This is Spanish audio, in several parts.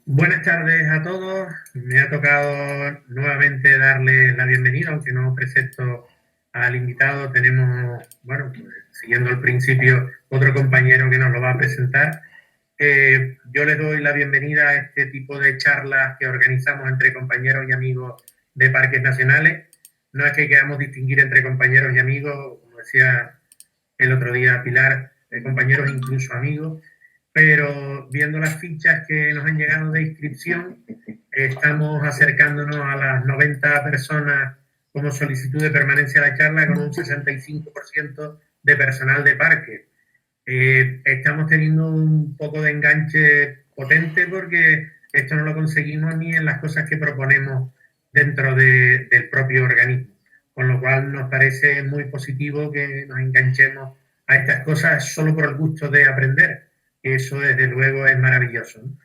Buenas tardes a todos. Me ha tocado nuevamente darle la bienvenida, aunque no presento al invitado. Tenemos, bueno, pues, siguiendo el principio, otro compañero que nos lo va a presentar. Yo les doy la bienvenida a este tipo de charlas que organizamos entre compañeros y amigos de parques nacionales. No es que queramos distinguir entre compañeros y amigos, como decía el otro día Pilar, compañeros e incluso amigos, pero viendo las fichas que nos han llegado de inscripción, estamos acercándonos a las 90 personas como solicitud de permanencia a la charla con un 65% de personal de parque. Estamos teniendo un poco de enganche potente porque esto no lo conseguimos ni en las cosas que proponemos dentro del propio organismo, con lo cual nos parece muy positivo que nos enganchemos a estas cosas solo por el gusto de aprender. Eso desde luego es maravilloso, ¿no?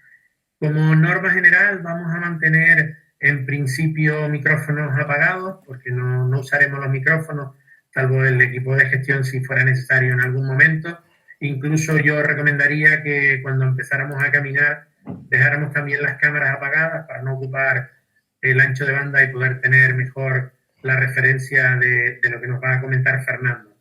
Como norma general vamos a mantener en principio micrófonos apagados porque no usaremos los micrófonos salvo el equipo de gestión si fuera necesario en algún momento. Incluso yo recomendaría que cuando empezáramos a caminar dejáramos también las cámaras apagadas para no ocupar el ancho de banda y poder tener mejor la referencia de lo que nos va a comentar Fernando.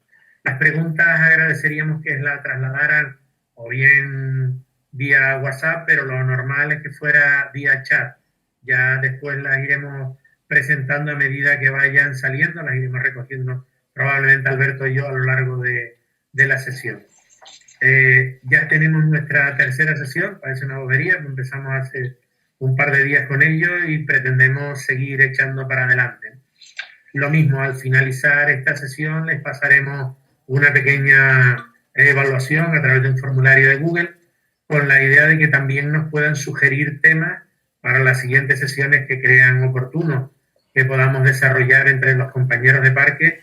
Las preguntas agradeceríamos que las trasladaran o bien vía WhatsApp, pero lo normal es que fuera vía chat. Ya después las iremos presentando a medida que vayan saliendo, las iremos recogiendo probablemente Alberto y yo a lo largo de la sesión. Ya tenemos nuestra tercera sesión, parece una bobería, empezamos hace un par de días con ello y pretendemos seguir echando para adelante. Lo mismo, al finalizar esta sesión les pasaremos una pequeña evaluación a través de un formulario de Google con la idea de que también nos puedan sugerir temas para las siguientes sesiones que crean oportunos, que podamos desarrollar entre los compañeros de parque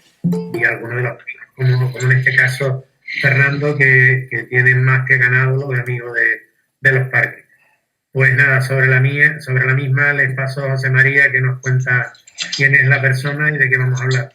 y algunos de los como en este caso Fernando, que tienen más que ganado los amigos de los parques. Pues nada, sobre la misma les paso a José María que nos cuenta quién es la persona y de qué vamos a hablar.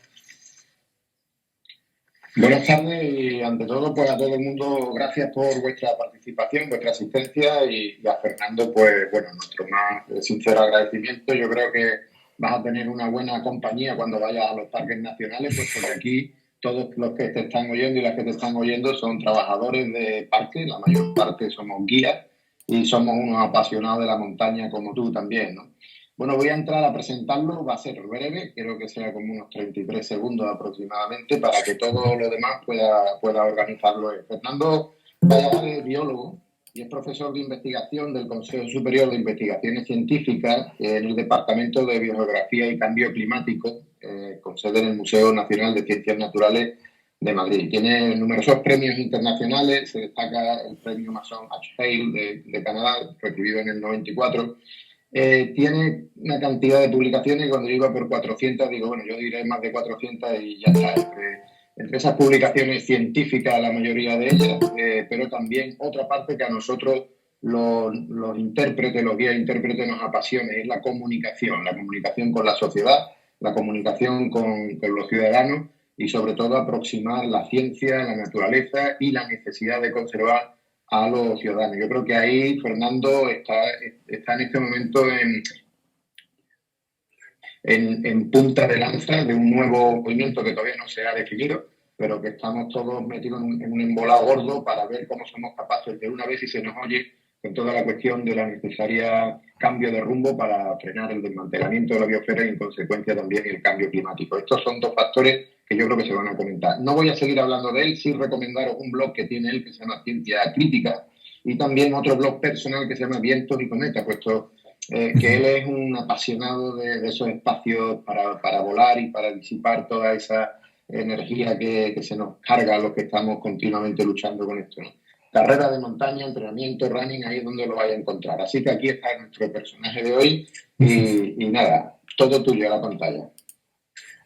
Buenas tardes y ante todo pues a todo el mundo gracias por vuestra participación, vuestra asistencia y a Fernando pues bueno, nuestro más sincero agradecimiento. Yo creo que vas a tener una buena compañía cuando vayas a los parques nacionales, pues porque aquí todos los que te están oyendo y las que te están oyendo son trabajadores de parques, la mayor parte somos guías y somos unos apasionados de la montaña como tú también, ¿no? Bueno, voy a entrar a presentarlo, va a ser breve, creo que sea como unos 33 segundos aproximadamente para que todo lo demás pueda organizarlo. Fernando Valladares es biólogo y es profesor de investigación del Consejo Superior de Investigaciones Científicas en el Departamento de Biogeografía y Cambio Climático, con sede en el Museo Nacional de Ciencias Naturales de Madrid. Tiene numerosos premios internacionales, se destaca el premio Mason H. Hale de Canadá, recibido en el 94. Tiene una cantidad de publicaciones y cuando digo por 400, digo, bueno, yo diré más de 400 y ya está. Entre esas publicaciones científicas, la mayoría de ellas, pero también otra parte que a nosotros los intérpretes, los guías intérpretes nos apasiona, es la comunicación con la sociedad, la comunicación con los ciudadanos y sobre todo aproximar la ciencia, la naturaleza y la necesidad de conservar a los ciudadanos. Yo creo que ahí Fernando está en este momento en punta de lanza de un nuevo movimiento que todavía no se ha definido, pero que estamos todos metidos en un embolado gordo para ver cómo somos capaces de una vez y se nos oye con toda la cuestión de la necesaria cambio de rumbo para frenar el desmantelamiento de la biosfera y en consecuencia también el cambio climático. Estos son dos factores que yo creo que se van a comentar. No voy a seguir hablando de él, sí recomendaros un blog que tiene él que se llama Ciencia Crítica y también otro blog personal que se llama Vientos y Cometas, puesto que él es un apasionado de esos espacios para volar y para disipar toda esa energía que se nos carga a los que estamos continuamente luchando con esto, ¿no? Carrera de montaña, entrenamiento, running, ahí es donde lo vais a encontrar. Así que aquí está nuestro personaje de hoy y nada, todo tuyo a la pantalla.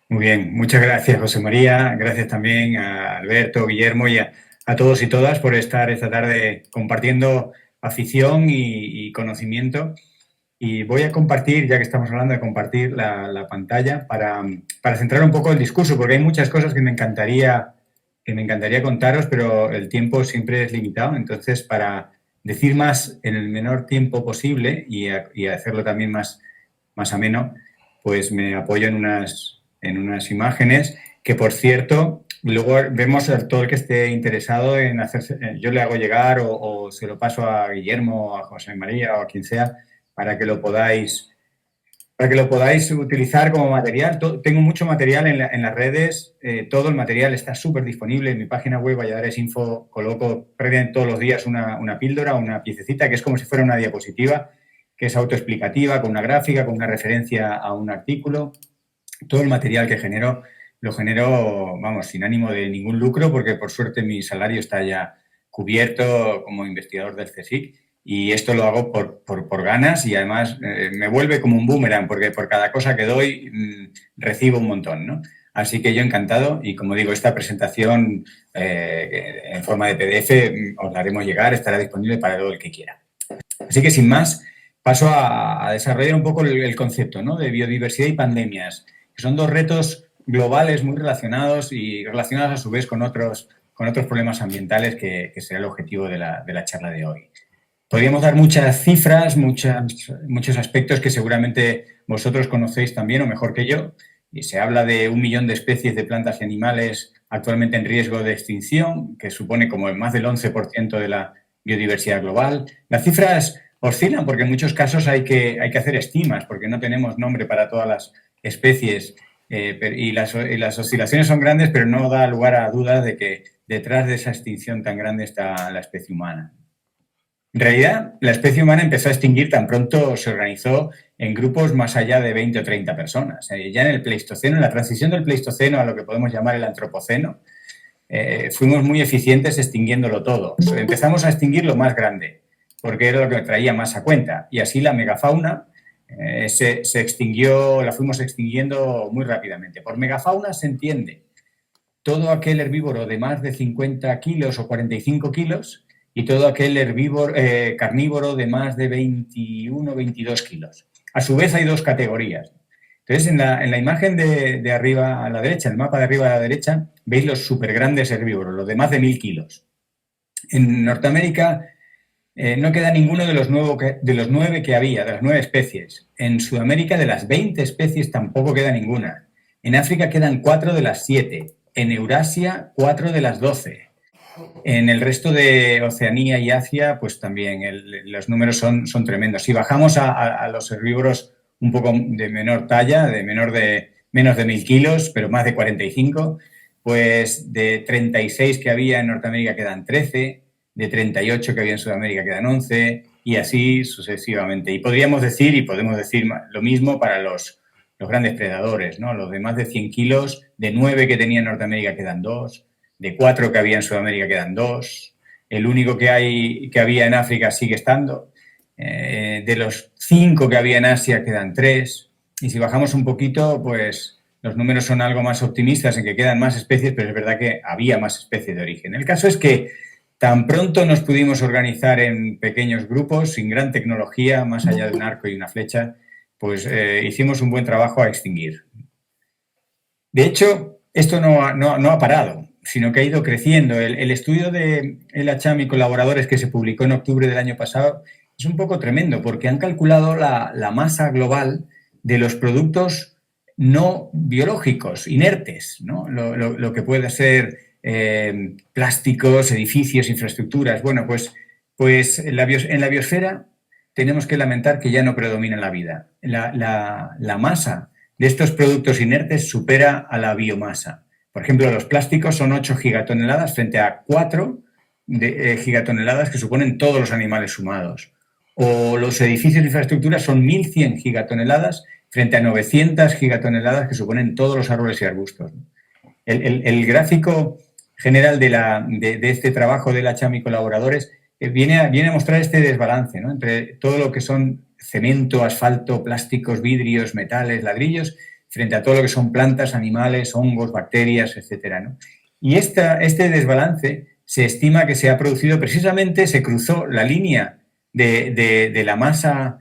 Muy bien, muchas gracias José María, gracias también a Alberto, Guillermo y a todos y todas por estar esta tarde compartiendo afición y conocimiento. Y voy a compartir, ya que estamos hablando de compartir la pantalla, para centrar un poco el discurso, porque hay muchas cosas que me encantaría contaros, pero el tiempo siempre es limitado. Entonces, para decir más en el menor tiempo posible y hacerlo también más ameno, pues me apoyo en unas imágenes que, por cierto, luego vemos a todo el que esté interesado en hacerse, yo le hago llegar o se lo paso a Guillermo, a José María o a quien sea para que lo podáis utilizar como material. Tengo mucho material en las redes, todo el material está súper disponible en mi página web, Valladares Info. Coloco prácticamente todos los días una píldora, una piececita que es como si fuera una diapositiva, que es autoexplicativa, con una gráfica, con una referencia a un artículo. Todo el material que genero lo genero, vamos, sin ánimo de ningún lucro, porque por suerte mi salario está ya cubierto como investigador del CSIC. Y esto lo hago por ganas y además me vuelve como un boomerang, porque por cada cosa que doy recibo un montón, ¿no? Así que yo encantado y, como digo, esta presentación en forma de PDF os la haremos llegar, estará disponible para todo el que quiera. Así que, sin más, paso a desarrollar un poco el concepto, ¿no?, de biodiversidad y pandemias, que son dos retos globales muy relacionados y relacionados a su vez con otros problemas ambientales que será el objetivo de la charla de hoy. Podríamos dar muchas cifras, muchos aspectos que seguramente vosotros conocéis también o mejor que yo. Y se habla de 1 millón de especies de plantas y animales actualmente en riesgo de extinción, que supone como más del 11% de la biodiversidad global. Las cifras oscilan porque en muchos casos hay que hacer estimas porque no tenemos nombre para todas las especies y las oscilaciones son grandes, pero no da lugar a dudas de que detrás de esa extinción tan grande está la especie humana. En realidad, la especie humana empezó a extinguir tan pronto se organizó en grupos más allá de 20 o 30 personas. Ya en el Pleistoceno, en la transición del Pleistoceno a lo que podemos llamar el Antropoceno, fuimos muy eficientes extinguiéndolo todo. Empezamos a extinguir lo más grande, porque era lo que traía más a cuenta. Y así la megafauna se extinguió, la fuimos extinguiendo muy rápidamente. Por megafauna se entiende todo aquel herbívoro de más de 50 kilos o 45 kilos y todo aquel carnívoro de más de 21 o 22 kilos. A su vez hay dos categorías. Entonces, en la imagen de arriba a la derecha, el mapa de arriba a la derecha, veis los súper grandes herbívoros, los de más de 1000 kilos. En Norteamérica no queda ninguno de los 9 que había, de las 9 especies. En Sudamérica, de las 20 especies, tampoco queda ninguna. En África quedan 4 de las 7. En Eurasia, 4 de las 12. En el resto de Oceanía y Asia, pues también los números son tremendos. Si bajamos a los herbívoros un poco de menor talla, menos de 1000 kilos, pero más de 45, pues de 36 que había en Norteamérica quedan 13, de 38 que había en Sudamérica quedan 11 y así sucesivamente. Y podemos decir lo mismo para los grandes predadores, ¿no? Los de más de 100 kilos, de 9 que tenía en Norteamérica quedan 2. De 4 que había en Sudamérica quedan 2. El único que había en África sigue estando. De los 5 que había en Asia quedan 3. Y si bajamos un poquito, pues los números son algo más optimistas en que quedan más especies, pero es verdad que había más especies de origen. El caso es que tan pronto nos pudimos organizar en pequeños grupos, sin gran tecnología, más allá de un arco y una flecha, pues hicimos un buen trabajo a extinguir. De hecho, esto no ha parado, sino que ha ido creciendo. El estudio de El Hacham y colaboradores que se publicó en octubre del año pasado es un poco tremendo porque han calculado la masa global de los productos no biológicos, inertes, ¿no? Lo que puede ser plásticos, edificios, infraestructuras. Bueno, pues en la biosfera tenemos que lamentar que ya no predomina la vida. La masa de estos productos inertes supera a la biomasa. Por ejemplo, los plásticos son 8 gigatoneladas frente a 4 gigatoneladas que suponen todos los animales sumados. O los edificios e infraestructuras son 1.100 gigatoneladas frente a 900 gigatoneladas que suponen todos los árboles y arbustos. El gráfico general de este trabajo de El Hacham y colaboradores viene a mostrar este desbalance, ¿no?, entre todo lo que son cemento, asfalto, plásticos, vidrios, metales, ladrillos, frente a todo lo que son plantas, animales, hongos, bacterias, etcétera, ¿no? Y este desbalance se estima que se ha producido precisamente, se cruzó la línea de la masa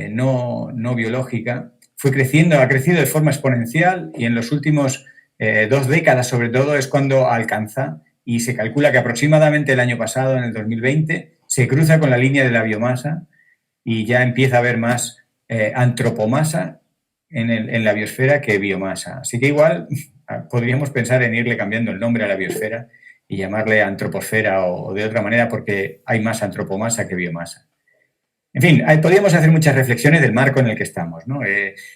no biológica, ha crecido de forma exponencial y en los últimos 2 décadas sobre todo es cuando alcanza y se calcula que aproximadamente el año pasado, en el 2020, se cruza con la línea de la biomasa y ya empieza a haber más antropomasa en la biosfera que biomasa. Así que igual podríamos pensar en irle cambiando el nombre a la biosfera y llamarle antroposfera o de otra manera, porque hay más antropomasa que biomasa. En fin, podríamos hacer muchas reflexiones del marco en el que estamos, ¿no?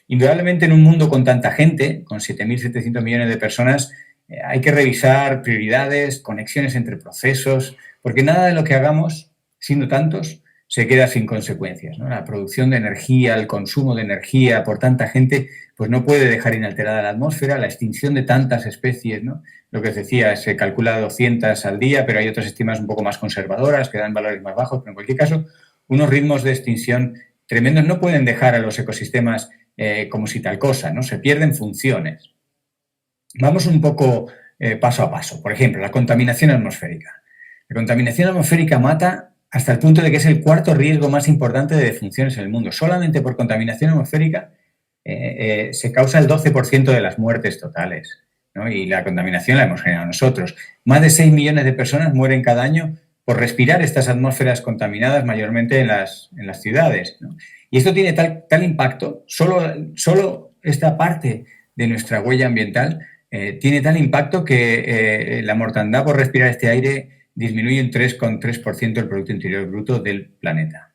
Indudablemente en un mundo con tanta gente, con 7.700 millones de personas, hay que revisar prioridades, conexiones entre procesos, porque nada de lo que hagamos, siendo tantos, se queda sin consecuencias, ¿no? La producción de energía, el consumo de energía por tanta gente, pues no puede dejar inalterada la atmósfera, la extinción de tantas especies, ¿no? Lo que os decía, se calcula 200 al día, pero hay otras estimas un poco más conservadoras que dan valores más bajos, pero en cualquier caso, unos ritmos de extinción tremendos no pueden dejar a los ecosistemas como si tal cosa, ¿no? Se pierden funciones. Vamos un poco paso a paso. Por ejemplo, la contaminación atmosférica. La contaminación atmosférica mata hasta el punto de que es el cuarto riesgo más importante de defunciones en el mundo. Solamente por contaminación atmosférica se causa el 12% de las muertes totales, ¿no? Y la contaminación la hemos generado nosotros. Más de 6 millones de personas mueren cada año por respirar estas atmósferas contaminadas, mayormente en las ciudades, ¿no? Y esto tiene tal impacto, solo esta parte de nuestra huella ambiental tiene tal impacto que la mortandad por respirar este aire disminuye un 3,3% del Producto Interior Bruto del planeta.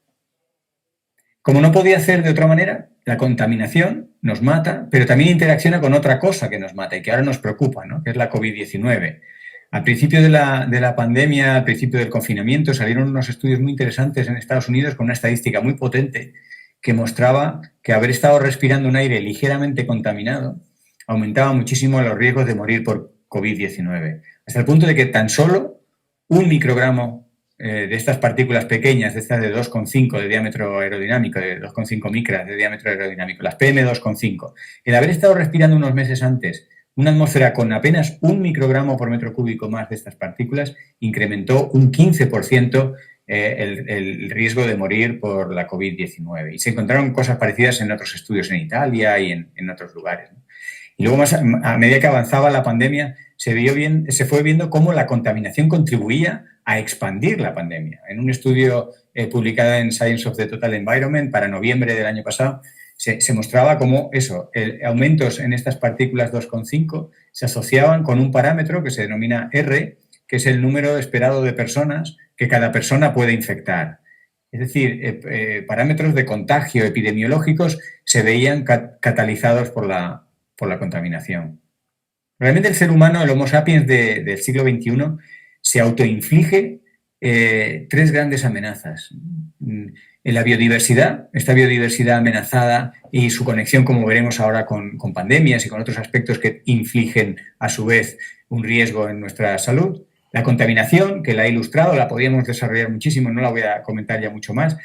Como no podía ser de otra manera, la contaminación nos mata, pero también interacciona con otra cosa que nos mata y que ahora nos preocupa, ¿no? Que es la COVID-19. Al principio de la pandemia, al principio del confinamiento, salieron unos estudios muy interesantes en Estados Unidos con una estadística muy potente que mostraba que haber estado respirando un aire ligeramente contaminado aumentaba muchísimo los riesgos de morir por COVID-19. Hasta el punto de que tan solo un microgramo de estas partículas pequeñas, de estas de 2,5 de diámetro aerodinámico, de 2,5 micras de diámetro aerodinámico, las PM2,5, el haber estado respirando unos meses antes una atmósfera con apenas un microgramo por metro cúbico más de estas partículas incrementó un 15% el riesgo de morir por la COVID-19. Y se encontraron cosas parecidas en otros estudios en Italia y en otros lugares, ¿no? Y luego, a medida que avanzaba la pandemia, se fue viendo cómo la contaminación contribuía a expandir la pandemia. En un estudio publicado en Science of the Total Environment para noviembre del año pasado, se mostraba cómo aumentos en estas partículas 2,5 se asociaban con un parámetro que se denomina R, que es el número esperado de personas que cada persona puede infectar. Es decir, parámetros de contagio epidemiológicos se veían catalizados por la contaminación. Realmente el ser humano, el Homo sapiens del siglo XXI, se autoinflige 3 grandes amenazas. En la biodiversidad, esta biodiversidad amenazada y su conexión, como veremos ahora, con pandemias y con otros aspectos que infligen a su vez un riesgo en nuestra salud. La contaminación, que la he ilustrado, la podríamos desarrollar muchísimo, no la voy a comentar ya mucho más.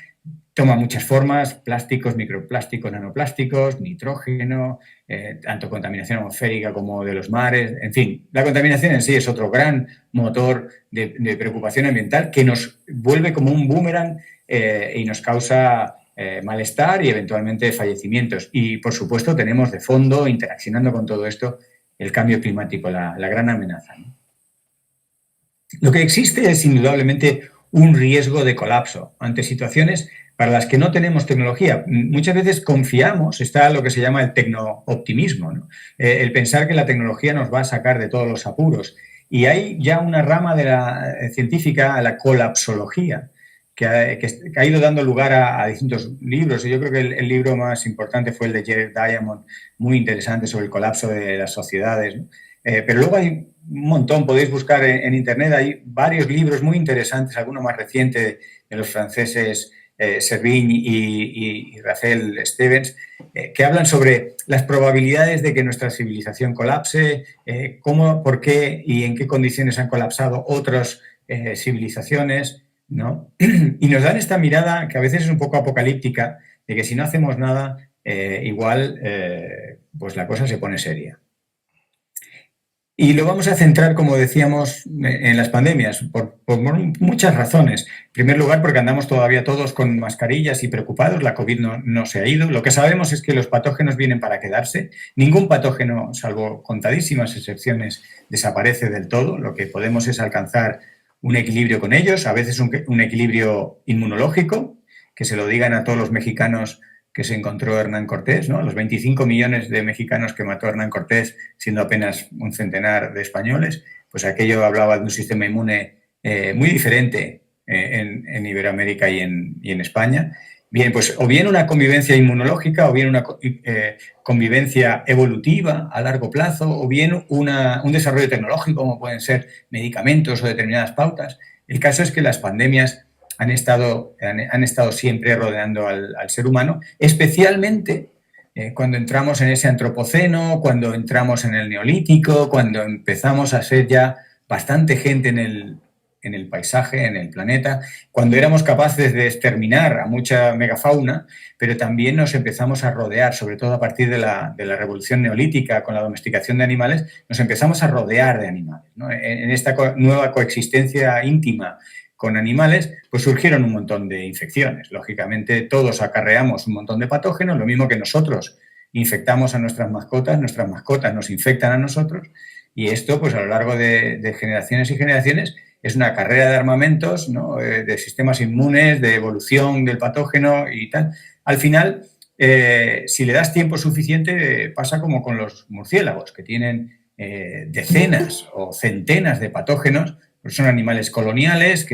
Toma muchas formas: plásticos, microplásticos, nanoplásticos, nitrógeno, tanto contaminación atmosférica como de los mares. En fin, la contaminación en sí es otro gran motor de preocupación ambiental que nos vuelve como un boomerang y nos causa malestar y eventualmente fallecimientos. Y, por supuesto, tenemos de fondo, interaccionando con todo esto, el cambio climático, la gran amenaza, ¿no? Lo que existe es indudablemente un riesgo de colapso ante situaciones para las que no tenemos tecnología. Muchas veces confiamos, está lo que se llama el tecno-optimismo, ¿no? El pensar que la tecnología nos va a sacar de todos los apuros. Y hay ya una rama de la científica, la colapsología, que ha ido dando lugar a distintos libros. Y yo creo que el libro más importante fue el de Jared Diamond, muy interesante, sobre el colapso de las sociedades, ¿no? Pero luego hay un montón, podéis buscar en Internet, hay varios libros muy interesantes, alguno más reciente de los franceses Servigne y Rachel Stevens, que hablan sobre las probabilidades de que nuestra civilización colapse, cómo, por qué y en qué condiciones han colapsado otras civilizaciones, ¿no? Y nos dan esta mirada que a veces es un poco apocalíptica, de que si no hacemos nada, igual pues la cosa se pone seria. Y lo vamos a centrar, como decíamos, en las pandemias, por muchas razones. En primer lugar, porque andamos todavía todos con mascarillas y preocupados. La COVID no se ha ido. Lo que sabemos es que los patógenos vienen para quedarse. Ningún patógeno, salvo contadísimas excepciones, desaparece del todo. Lo que podemos es alcanzar un equilibrio con ellos, a veces un equilibrio inmunológico, que se lo digan a todos los mexicanos que se encontró Hernán Cortés, ¿no? Los 25 millones de mexicanos que mató Hernán Cortés, siendo apenas un centenar de españoles, pues aquello hablaba de un sistema inmune muy diferente en Iberoamérica y en España. Bien, pues o bien una convivencia inmunológica, o bien una convivencia evolutiva a largo plazo, o bien un desarrollo tecnológico, como pueden ser medicamentos o determinadas pautas. El caso es que las pandemias han estado siempre rodeando al ser humano, especialmente cuando entramos en ese antropoceno, cuando entramos en el neolítico, cuando empezamos a ser ya bastante gente en el paisaje, en el planeta, cuando éramos capaces de exterminar a mucha megafauna, pero también nos empezamos a rodear, sobre todo a partir de la revolución neolítica, con la domesticación de animales, nos empezamos a rodear de animales, ¿no? En esta nueva coexistencia íntima con animales, pues surgieron un montón de infecciones. Lógicamente, todos acarreamos un montón de patógenos, lo mismo que nosotros infectamos a nuestras mascotas nos infectan a nosotros, y esto, pues a lo largo de generaciones y generaciones, es una carrera de armamentos, ¿no? De sistemas inmunes, de evolución del patógeno y tal. Al final, si le das tiempo suficiente, pasa como con los murciélagos, que tienen decenas o centenas de patógenos. Pues son animales coloniales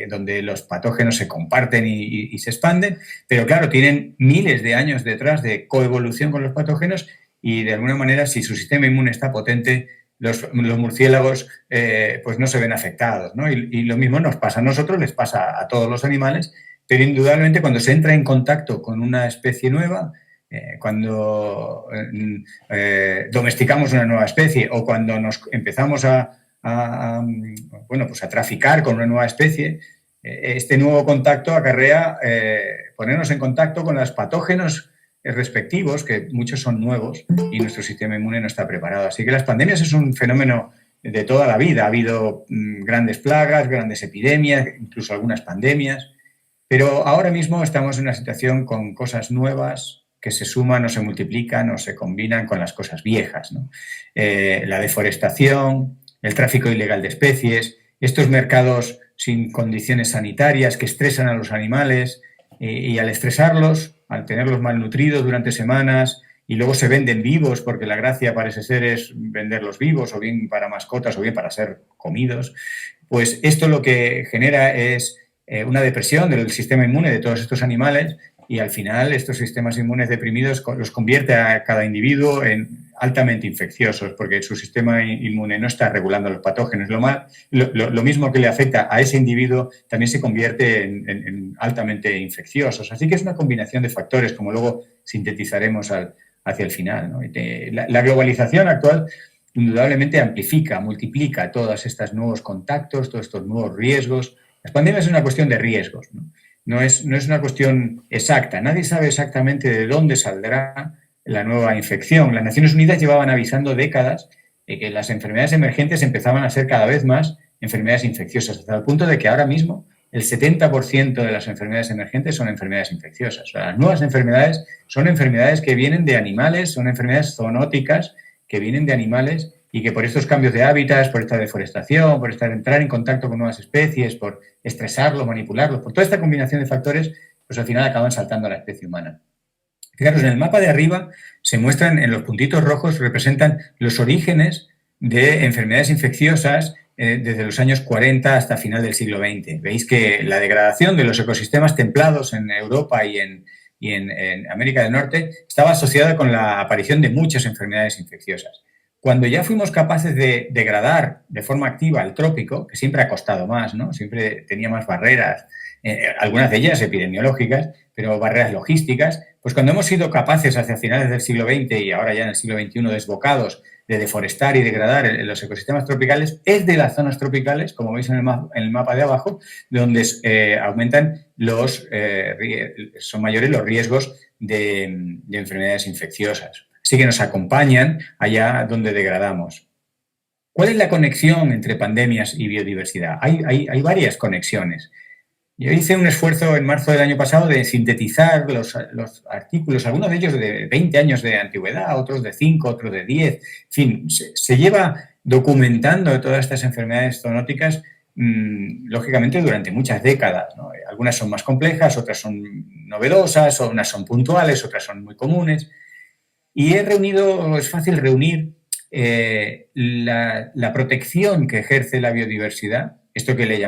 donde los patógenos se comparten y se expanden, pero claro, tienen miles de años detrás de coevolución con los patógenos y de alguna manera, si su sistema inmune está potente, los murciélagos pues no se ven afectados, ¿no? Y lo mismo nos pasa a nosotros, les pasa a todos los animales, pero indudablemente cuando se entra en contacto con una especie nueva, cuando domesticamos una nueva especie o cuando nos empezamos a traficar con una nueva especie, este nuevo contacto acarrea ponernos en contacto con los patógenos respectivos, que muchos son nuevos y nuestro sistema inmune no está preparado. Así que las pandemias es un fenómeno de toda la vida. Ha habido grandes plagas, grandes epidemias, incluso algunas pandemias, pero ahora mismo estamos en una situación con cosas nuevas que se suman o se multiplican o se combinan con las cosas viejas, ¿no? La deforestación, el tráfico ilegal de especies, estos mercados sin condiciones sanitarias que estresan a los animales y al estresarlos, al tenerlos malnutridos durante semanas y luego se venden vivos porque la gracia parece ser es venderlos vivos o bien para mascotas o bien para ser comidos, pues esto lo que genera es una depresión del sistema inmune de todos estos animales y al final estos sistemas inmunes deprimidos los convierte a cada individuo en altamente infecciosos porque su sistema inmune no está regulando los patógenos. Lo mismo que le afecta a ese individuo también se convierte en altamente infecciosos. Así que es una combinación de factores, como luego sintetizaremos hacia el final, ¿no? La globalización actual indudablemente amplifica, multiplica todos estos nuevos contactos, todos estos nuevos riesgos. Las pandemias es una cuestión de riesgos, ¿no? No es una cuestión exacta. Nadie sabe exactamente de dónde saldrá la nueva infección. Las Naciones Unidas llevaban avisando décadas de que las enfermedades emergentes empezaban a ser cada vez más enfermedades infecciosas, hasta el punto de que ahora mismo el 70% de las enfermedades emergentes son enfermedades infecciosas. O sea, las nuevas enfermedades son enfermedades que vienen de animales, son enfermedades zoonóticas que vienen de animales y que por estos cambios de hábitats, por esta deforestación, por entrar en contacto con nuevas especies, por estresarlos, manipularlos, por toda esta combinación de factores, pues al final acaban saltando a la especie humana. Fijaros, en el mapa de arriba se muestran, en los puntitos rojos, representan los orígenes de enfermedades infecciosas desde los años 40 hasta final del siglo XX. Veis que la degradación de los ecosistemas templados en Europa y en América del Norte estaba asociada con la aparición de muchas enfermedades infecciosas. Cuando ya fuimos capaces de degradar de forma activa el trópico, que siempre ha costado más, ¿no? Siempre tenía más barreras, algunas de ellas epidemiológicas, pero barreras logísticas, pues cuando hemos sido capaces hacia finales del siglo XX y ahora ya en el siglo XXI desbocados de deforestar y degradar los ecosistemas tropicales, es de las zonas tropicales, como veis en el mapa de abajo, donde aumentan son mayores los riesgos de enfermedades infecciosas. Así que nos acompañan allá donde degradamos. ¿Cuál es la conexión entre pandemias y biodiversidad? Hay varias conexiones. Yo hice un esfuerzo en marzo del año pasado de sintetizar los artículos, algunos de ellos de 20 años de antigüedad, otros de 5, otros de 10. En fin, se lleva documentando todas estas enfermedades zoonóticas lógicamente, durante muchas décadas, ¿no? Algunas son más complejas, otras son novedosas, unas son puntuales, otras son muy comunes. Y es fácil reunir la protección que ejerce la biodiversidad, esto que le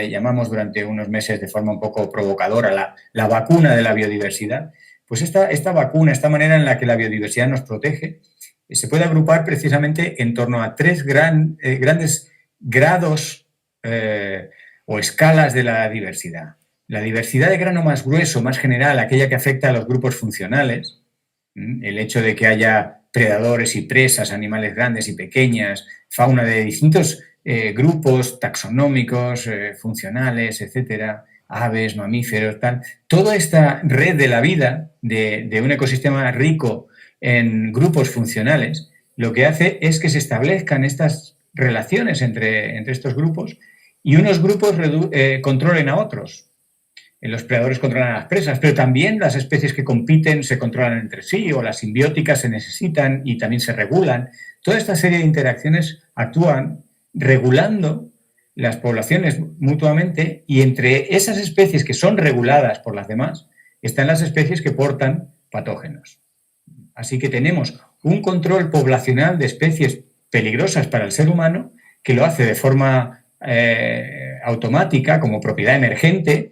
llamamos durante unos meses de forma un poco provocadora la vacuna de la biodiversidad. Pues esta vacuna, esta manera en la que la biodiversidad nos protege, se puede agrupar precisamente en torno a tres grandes grados o escalas de la diversidad. La diversidad de grano más grueso, más general, aquella que afecta a los grupos funcionales, el hecho de que haya predadores y presas, animales grandes y pequeñas, fauna de distintos grupos taxonómicos, funcionales, etcétera, aves, mamíferos, tal. Toda esta red de la vida de un ecosistema rico en grupos funcionales, lo que hace es que se establezcan estas relaciones entre estos grupos y unos grupos controlen a otros. Los predadores controlan a las presas, pero también las especies que compiten se controlan entre sí, o las simbióticas se necesitan y también se regulan. Toda esta serie de interacciones actúan regulando las poblaciones mutuamente, y entre esas especies que son reguladas por las demás están las especies que portan patógenos. Así que tenemos un control poblacional de especies peligrosas para el ser humano, que lo hace de forma automática, como propiedad emergente,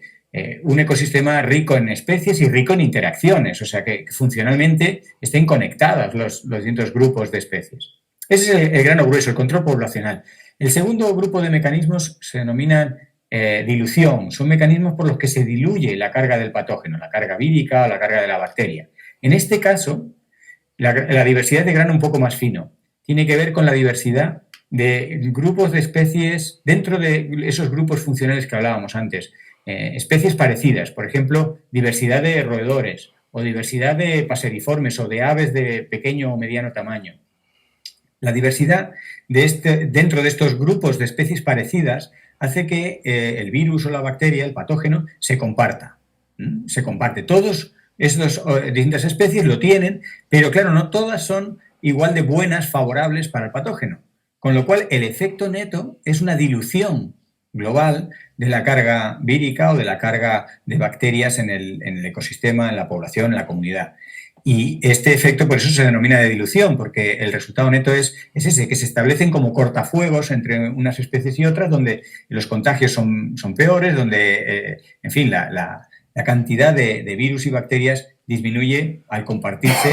un ecosistema rico en especies y rico en interacciones, o sea que funcionalmente estén conectados los distintos grupos de especies. Ese es el grano grueso, el control poblacional. El segundo grupo de mecanismos se denominan dilución. Son mecanismos por los que se diluye la carga del patógeno, la carga vírica o la carga de la bacteria. En este caso, la diversidad de grano un poco más fino tiene que ver con la diversidad de grupos de especies dentro de esos grupos funcionales que hablábamos antes. Especies parecidas, por ejemplo, diversidad de roedores o diversidad de paseriformes o de aves de pequeño o mediano tamaño. La diversidad dentro de estos grupos de especies parecidas hace que el virus o la bacteria, el patógeno, se comparta. Se comparte. Todas estas distintas especies lo tienen, pero claro, no todas son igual de buenas, favorables para el patógeno. Con lo cual, el efecto neto es una dilución global de la carga vírica o de la carga de bacterias en el ecosistema, en la población, en la comunidad. Y este efecto por eso se denomina de dilución, porque el resultado neto es ese, que se establecen como cortafuegos entre unas especies y otras, donde los contagios son peores, donde, en fin, la cantidad de virus y bacterias disminuye al compartirse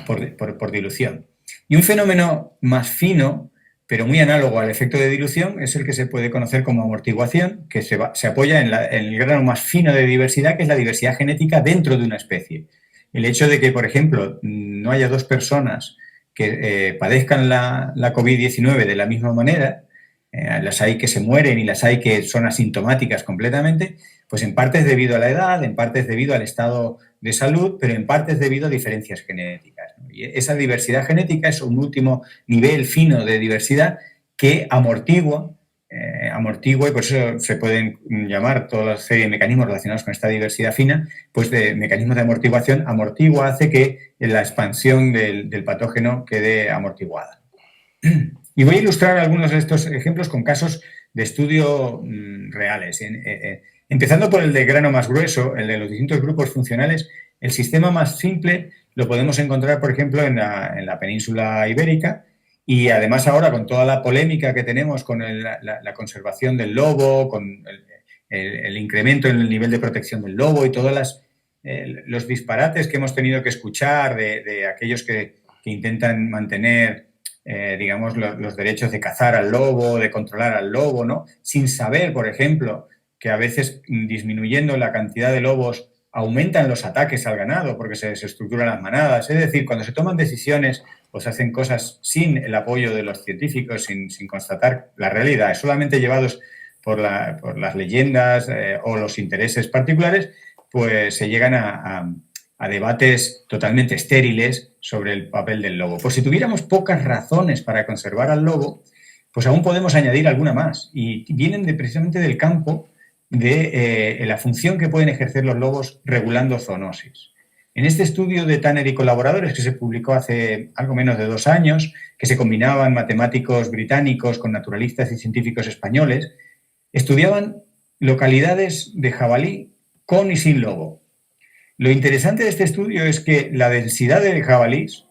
por dilución. Y un fenómeno más fino, pero muy análogo al efecto de dilución, es el que se puede conocer como amortiguación, que se apoya en el grano más fino de diversidad, que es la diversidad genética dentro de una especie. El hecho de que, por ejemplo, no haya dos personas que padezcan la COVID-19 de la misma manera, las hay que se mueren y las hay que son asintomáticas completamente, pues en parte es debido a la edad, en parte es debido al estado de salud, pero en parte es debido a diferencias genéticas, ¿no? Y esa diversidad genética es un último nivel fino de diversidad que amortigua y por eso se pueden llamar toda la serie de mecanismos relacionados con esta diversidad fina, pues de mecanismos de amortiguación. Amortigua hace que la expansión del patógeno quede amortiguada. Y voy a ilustrar algunos de estos ejemplos con casos de estudio reales. Empezando por el de grano más grueso, el de los distintos grupos funcionales, el sistema más simple lo podemos encontrar, por ejemplo, en la península ibérica, y además ahora con toda la polémica que tenemos con la conservación del lobo, con el incremento en el nivel de protección del lobo y todos los disparates que hemos tenido que escuchar de aquellos que intentan mantener digamos, los derechos de cazar al lobo, de controlar al lobo, ¿no? Sin saber, por ejemplo, que a veces disminuyendo la cantidad de lobos aumentan los ataques al ganado porque se desestructuran las manadas. Es decir, cuando se toman decisiones o se hacen cosas sin el apoyo de los científicos, sin constatar la realidad, solamente llevados por las leyendas o los intereses particulares, pues se llegan a debates totalmente estériles sobre el papel del lobo. Pues si tuviéramos pocas razones para conservar al lobo, pues aún podemos añadir alguna más. Y vienen precisamente del campo de la función que pueden ejercer los lobos regulando zoonosis. En este estudio de Tanner y colaboradores, que se publicó hace algo menos de 2 años, que se combinaban matemáticos británicos con naturalistas y científicos españoles, Estudiaban localidades de jabalí con y sin lobo. Lo interesante de este estudio es que la densidad de jabalís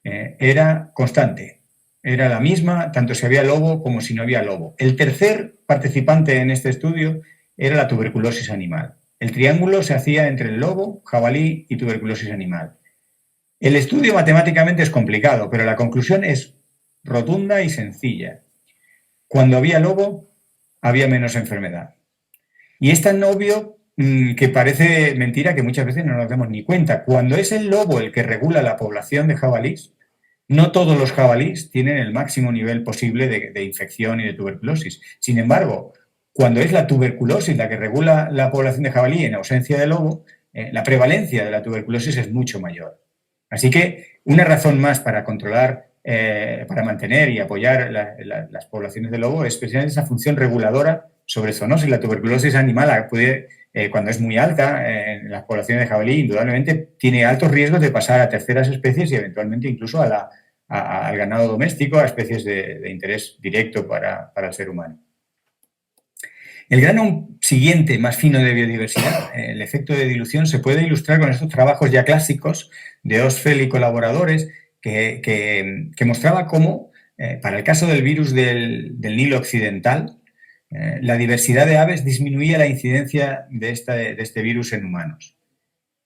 era constante, era la misma tanto si había lobo como si no había lobo. El tercer participante en este estudio era la tuberculosis animal. El triángulo se hacía entre el lobo, jabalí y tuberculosis animal. El estudio matemáticamente es complicado, pero la conclusión es rotunda y sencilla. Cuando había lobo, había menos enfermedad. Y es tan obvio que parece mentira que muchas veces no nos damos ni cuenta. Cuando es el lobo el que regula la población de jabalís, no todos los jabalís tienen el máximo nivel posible de infección y de tuberculosis. Sin embargo, cuando es la tuberculosis la que regula la población de jabalí en ausencia de lobo, la prevalencia de la tuberculosis es mucho mayor. Así que una razón más para controlar, para mantener y apoyar las poblaciones de lobo es precisamente esa función reguladora sobre zoonosis. La tuberculosis animal puede, cuando es muy alta en las poblaciones de jabalí, indudablemente tiene altos riesgos de pasar a terceras especies y eventualmente incluso al ganado doméstico, a especies de interés directo para el ser humano. El grano siguiente, más fino de biodiversidad, el efecto de dilución, se puede ilustrar con estos trabajos ya clásicos de Osfeld y colaboradores que mostraba cómo, para el caso del virus del Nilo Occidental, la diversidad de aves disminuía la incidencia de este virus en humanos.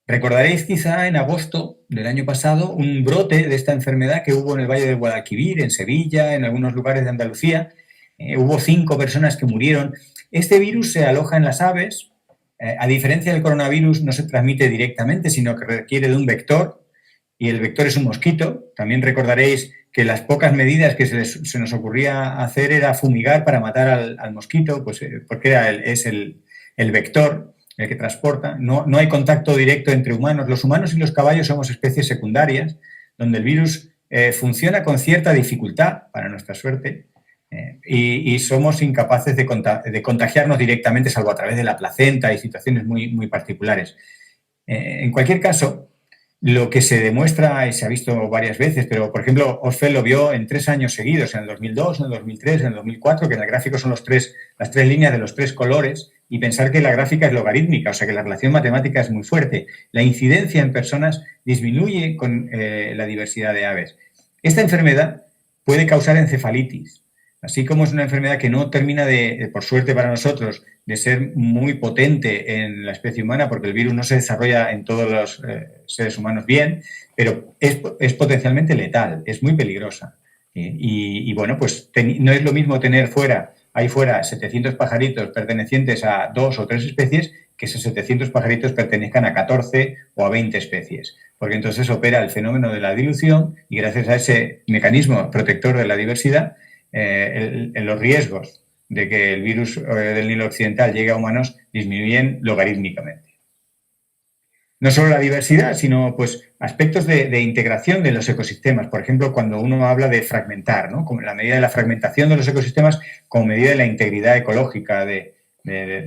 Recordaréis quizá en agosto del año pasado un brote de esta enfermedad que hubo en el Valle del Guadalquivir, en Sevilla, en algunos lugares de Andalucía. Hubo 5 personas que murieron. Este virus se aloja en las aves. A diferencia del coronavirus, no se transmite directamente, sino que requiere de un vector, y el vector es un mosquito. También recordaréis que las pocas medidas que se nos ocurría hacer era fumigar para matar al mosquito, pues, porque es el vector el que transporta. No hay contacto directo entre humanos. Los humanos y los caballos somos especies secundarias, donde el virus funciona con cierta dificultad, para nuestra suerte, y somos incapaces de contagiarnos directamente, salvo a través de la placenta y situaciones muy, muy particulares. En cualquier caso, lo que se demuestra y se ha visto varias veces, pero por ejemplo Osfeld lo vio en 3 años seguidos, en el 2002, en el 2003, en el 2004, que en el gráfico son las tres líneas de los 3 colores, y pensar que la gráfica es logarítmica, o sea que la relación matemática es muy fuerte. La incidencia en personas disminuye con la diversidad de aves. Esta enfermedad puede causar encefalitis, así como es una enfermedad que no termina por suerte para nosotros, de ser muy potente en la especie humana, porque el virus no se desarrolla en todos los seres humanos bien, pero es potencialmente letal, es muy peligrosa. Y bueno, pues no es lo mismo tener ahí fuera 700 pajaritos pertenecientes a 2 o 3 especies que esos 700 pajaritos pertenezcan a 14 o a 20 especies, porque entonces opera el fenómeno de la dilución y gracias a ese mecanismo protector de la diversidad, los riesgos de que el virus del Nilo Occidental llegue a humanos disminuyen logarítmicamente. No solo la diversidad, sino pues aspectos de integración de los ecosistemas. Por ejemplo, cuando uno habla de fragmentar, ¿no? Como la medida de la fragmentación de los ecosistemas como medida de la integridad ecológica de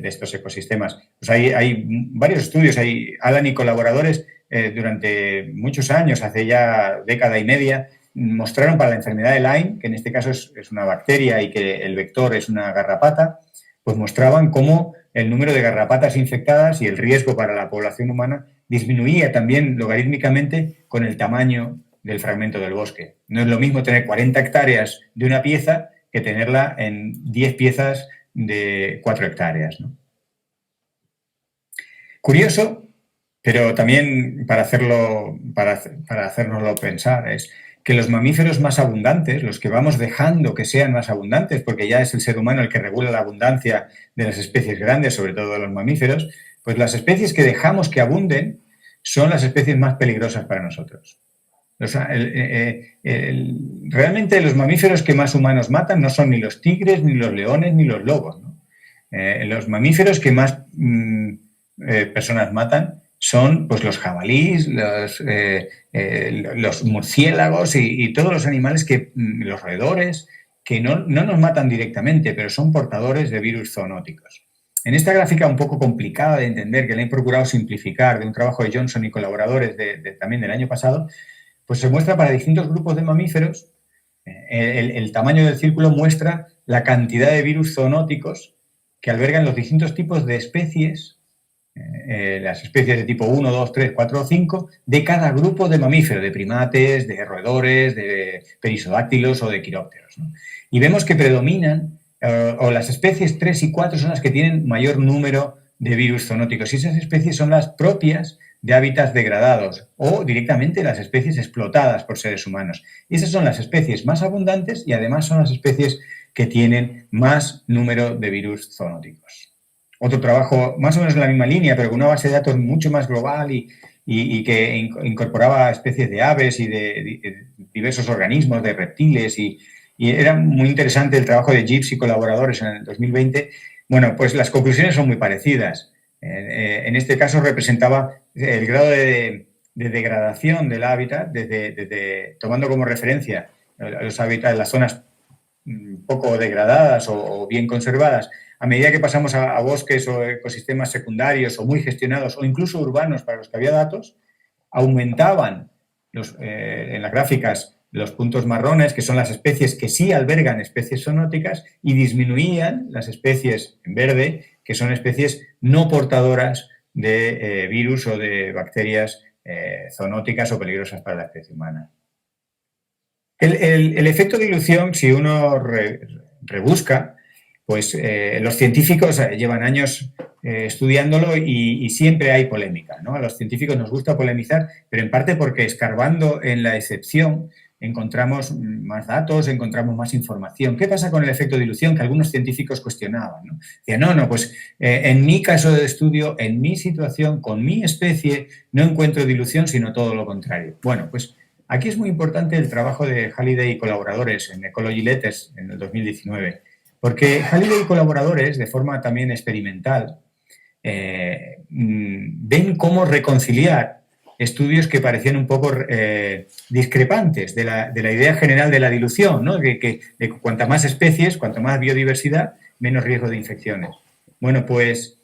estos ecosistemas. Pues hay varios estudios, hay Alan y colaboradores durante muchos años, hace ya década y media, mostraron para la enfermedad de Lyme, que en este caso es una bacteria y que el vector es una garrapata, pues mostraban cómo el número de garrapatas infectadas y el riesgo para la población humana disminuía también logarítmicamente con el tamaño del fragmento del bosque. No es lo mismo tener 40 hectáreas de una pieza que tenerla en 10 piezas de 4 hectáreas, ¿no? Curioso, pero también para hacérnoslo pensar, es que los mamíferos más abundantes, los que vamos dejando que sean más abundantes, porque ya es el ser humano el que regula la abundancia de las especies grandes, sobre todo de los mamíferos, pues las especies que dejamos que abunden son las especies más peligrosas para nosotros. Realmente los mamíferos que más humanos matan no son ni los tigres, ni los leones, ni los lobos, ¿no? Los mamíferos que más personas matan son pues los jabalíes, los murciélagos y todos los animales los roedores, que no nos matan directamente, pero son portadores de virus zoonóticos. En esta gráfica un poco complicada de entender, que le he procurado simplificar, de un trabajo de Johnson y colaboradores también del año pasado, pues se muestra para distintos grupos de mamíferos, el tamaño del círculo muestra la cantidad de virus zoonóticos que albergan los distintos tipos de especies, las especies de tipo 1, 2, 3, 4 o 5, de cada grupo de mamíferos, de primates, de roedores, de perisodáctilos o de quirópteros, ¿no? Y vemos que predominan, o las especies 3 y 4 son las que tienen mayor número de virus zoonóticos, y esas especies son las propias de hábitats degradados o directamente las especies explotadas por seres humanos. Y esas son las especies más abundantes y además son las especies que tienen más número de virus zoonóticos. Otro trabajo más o menos en la misma línea, pero con una base de datos mucho más global y que incorporaba especies de aves y de diversos organismos, de reptiles, y era muy interesante el trabajo de Gibbs y colaboradores en el 2020. Bueno, pues las conclusiones son muy parecidas. En este caso representaba el grado de degradación del hábitat, tomando como referencia los hábitats, las zonas poco degradadas o bien conservadas. A medida que pasamos a bosques o ecosistemas secundarios o muy gestionados o incluso urbanos para los que había datos, aumentaban en las gráficas los puntos marrones, que son las especies que sí albergan especies zoonóticas, y disminuían las especies en verde, que son especies no portadoras de virus o de bacterias zoonóticas o peligrosas para la especie humana. El efecto dilución, si uno rebusca, pues los científicos llevan años estudiándolo y siempre hay polémica, ¿no? A los científicos nos gusta polemizar, pero en parte porque escarbando en la excepción encontramos más datos, encontramos más información. ¿Qué pasa con el efecto dilución? Que algunos científicos cuestionaban, ¿no? Decían, pues en mi caso de estudio, en mi situación, con mi especie, no encuentro dilución, sino todo lo contrario. Bueno, pues aquí es muy importante el trabajo de Halliday y colaboradores en Ecology Letters en el 2019, porque Halliday y colaboradores, de forma también experimental, ven cómo reconciliar estudios que parecían un poco discrepantes de la idea general de la dilución, ¿no? Que cuanta más especies, cuanto más biodiversidad, menos riesgo de infecciones. Bueno, pues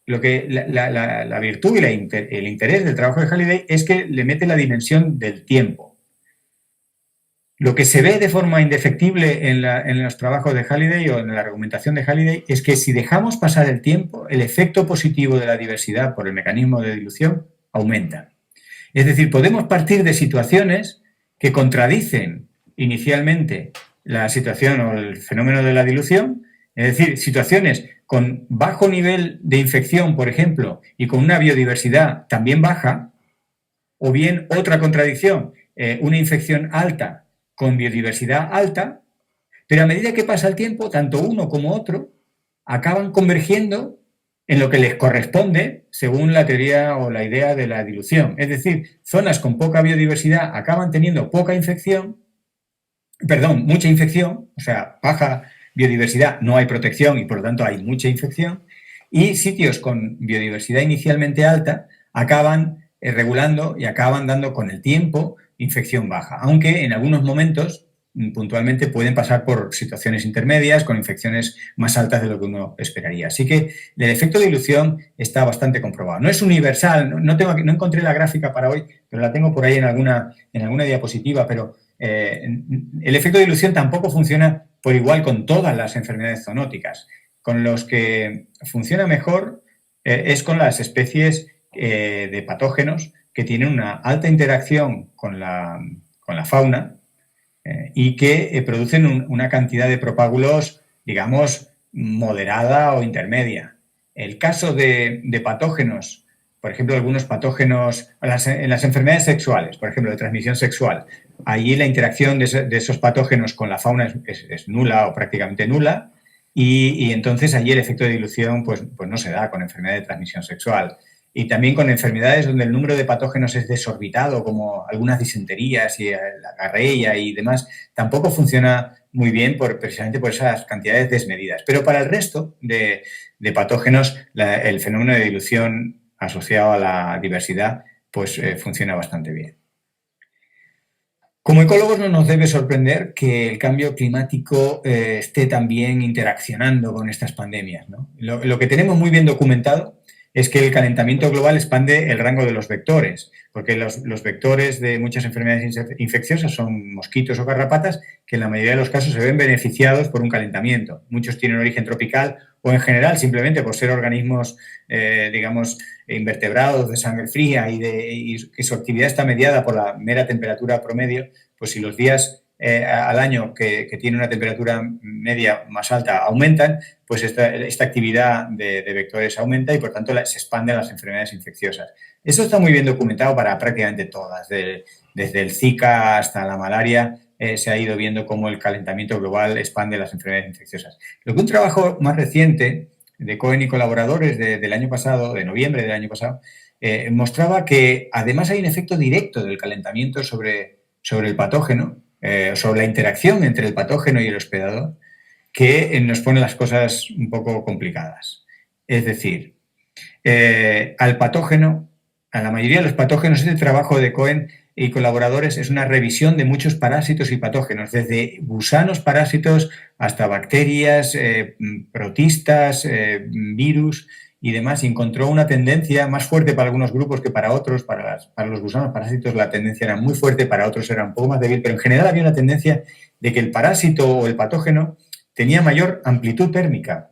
la virtud y el interés del trabajo de Halliday es que le mete la dimensión del tiempo. Lo que se ve de forma indefectible en los trabajos de Halliday o en la argumentación de Halliday es que si dejamos pasar el tiempo, el efecto positivo de la diversidad por el mecanismo de dilución aumenta. Es decir, podemos partir de situaciones que contradicen inicialmente la situación o el fenómeno de la dilución, es decir, situaciones con bajo nivel de infección, por ejemplo, y con una biodiversidad también baja, o bien otra contradicción, una infección alta con biodiversidad alta, pero a medida que pasa el tiempo, tanto uno como otro acaban convergiendo en lo que les corresponde según la teoría o la idea de la dilución. Es decir, zonas con poca biodiversidad acaban teniendo mucha infección, o sea, baja biodiversidad, no hay protección y por lo tanto hay mucha infección, y sitios con biodiversidad inicialmente alta acaban regulando y acaban dando con el tiempo infección baja, aunque en algunos momentos puntualmente pueden pasar por situaciones intermedias con infecciones más altas de lo que uno esperaría. Así que el efecto de dilución está bastante comprobado. No es universal, no encontré la gráfica para hoy, pero la tengo por ahí en alguna diapositiva, pero el efecto de dilución tampoco funciona por igual con todas las enfermedades zoonóticas. Con los que funciona mejor es con las especies de patógenos que tienen una alta interacción con la fauna y que producen una cantidad de propágulos, digamos, moderada o intermedia. El caso de patógenos, por ejemplo, algunos patógenos en las enfermedades sexuales, por ejemplo, de transmisión sexual, allí la interacción de esos patógenos con la fauna es nula o prácticamente nula, y entonces allí el efecto de dilución pues no se da con enfermedad de transmisión sexual. Y también con enfermedades donde el número de patógenos es desorbitado, como algunas disenterías y la diarrea y demás, tampoco funciona muy bien precisamente por esas cantidades desmedidas. Pero para el resto de patógenos, el fenómeno de dilución asociado a la diversidad pues funciona bastante bien. Como ecólogos no nos debe sorprender que el cambio climático esté también interaccionando con estas pandemias, ¿no? Lo que tenemos muy bien documentado es que el calentamiento global expande el rango de los vectores, porque los vectores de muchas enfermedades infecciosas son mosquitos o garrapatas que en la mayoría de los casos se ven beneficiados por un calentamiento. Muchos tienen origen tropical o en general simplemente por ser organismos, digamos, invertebrados de sangre fría y que su actividad está mediada por la mera temperatura promedio, pues si los días al año que tiene una temperatura media más alta aumentan, pues esta actividad de vectores aumenta y por tanto se expanden las enfermedades infecciosas. Eso está muy bien documentado para prácticamente todas, desde el Zika hasta la malaria. Se ha ido viendo cómo el calentamiento global expande las enfermedades infecciosas. Lo que un trabajo más reciente de Cohen y colaboradores del año pasado, de noviembre del año pasado, mostraba que además hay un efecto directo del calentamiento sobre el patógeno, sobre la interacción entre el patógeno y el hospedador, que nos pone las cosas un poco complicadas. Es decir, al patógeno, a la mayoría de los patógenos, este trabajo de Cohen y colaboradores es una revisión de muchos parásitos y patógenos, desde gusanos parásitos hasta bacterias, protistas, virus y demás. Y encontró una tendencia más fuerte para algunos grupos que para otros. Para los gusanos parásitos la tendencia era muy fuerte, para otros era un poco más débil, pero en general había una tendencia de que el parásito o el patógeno tenía mayor amplitud térmica.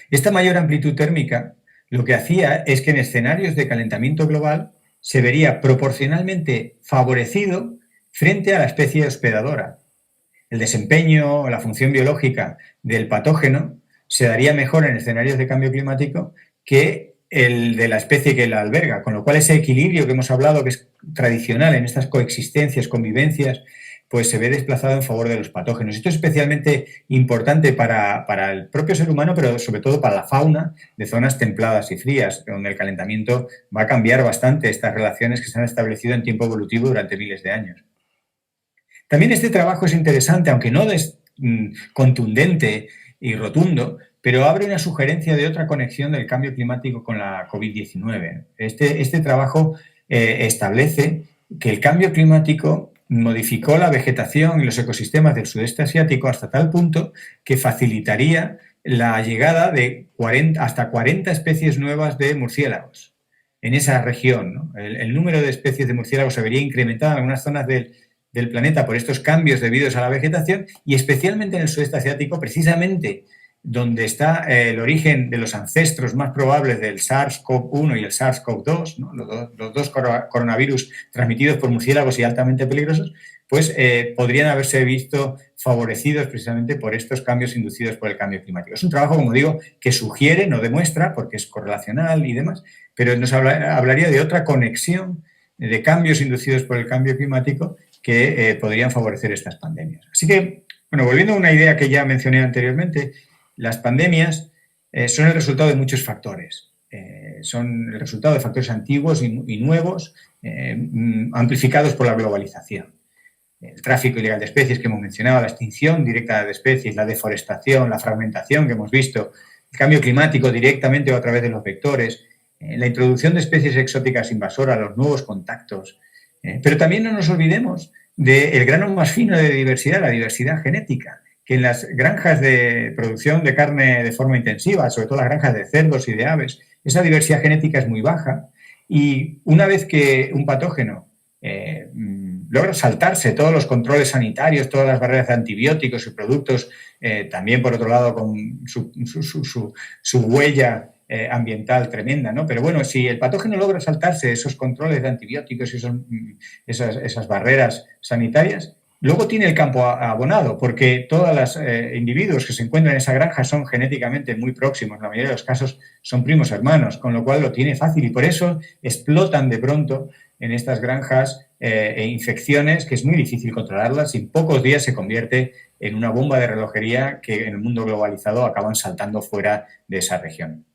Esta mayor amplitud térmica lo que hacía es que en escenarios de calentamiento global se vería proporcionalmente favorecido frente a la especie hospedadora. El desempeño, la función biológica del patógeno se daría mejor en escenarios de cambio climático que el de la especie que la alberga, con lo cual ese equilibrio que hemos hablado, que es tradicional en estas coexistencias, convivencias, pues se ve desplazado en favor de los patógenos. Esto es especialmente importante para el propio ser humano, pero sobre todo para la fauna de zonas templadas y frías, donde el calentamiento va a cambiar bastante estas relaciones que se han establecido en tiempo evolutivo durante miles de años. También este trabajo es interesante, aunque no es contundente y rotundo, pero abre una sugerencia de otra conexión del cambio climático con la COVID-19. Este trabajo establece que el cambio climático modificó la vegetación y los ecosistemas del sudeste asiático hasta tal punto que facilitaría la llegada de hasta 40 especies nuevas de murciélagos en esa región, ¿no? El número de especies de murciélagos se vería incrementado en algunas zonas del planeta por estos cambios debidos a la vegetación y especialmente en el sudeste asiático, precisamente donde está el origen de los ancestros más probables del SARS-CoV-1 y el SARS-CoV-2, ¿no? los dos coronavirus transmitidos por murciélagos y altamente peligrosos, pues podrían haberse visto favorecidos precisamente por estos cambios inducidos por el cambio climático. Es un trabajo, como digo, que sugiere, no demuestra, porque es correlacional y demás, pero nos hablaría de otra conexión de cambios inducidos por el cambio climático que podrían favorecer estas pandemias. Así que, bueno, volviendo a una idea que ya mencioné anteriormente, las pandemias son el resultado de muchos factores. Son el resultado de factores antiguos y nuevos, amplificados por la globalización. El tráfico ilegal de especies que hemos mencionado, la extinción directa de especies, la deforestación, la fragmentación que hemos visto, el cambio climático directamente o a través de los vectores, la introducción de especies exóticas invasoras, los nuevos contactos. Pero también no nos olvidemos del grano más fino de diversidad, la diversidad genética, que en las granjas de producción de carne de forma intensiva, sobre todo las granjas de cerdos y de aves, esa diversidad genética es muy baja y una vez que un patógeno logra saltarse todos los controles sanitarios, todas las barreras de antibióticos y productos, también por otro lado con su huella ambiental tremenda, ¿no? Pero bueno, si el patógeno logra saltarse esos controles de antibióticos y esas barreras sanitarias, luego tiene el campo abonado, porque todos los individuos que se encuentran en esa granja son genéticamente muy próximos, la mayoría de los casos son primos hermanos, con lo cual lo tiene fácil y por eso explotan de pronto en estas granjas infecciones que es muy difícil controlarlas y en pocos días se convierte en una bomba de relojería que en el mundo globalizado acaban saltando fuera de esa región.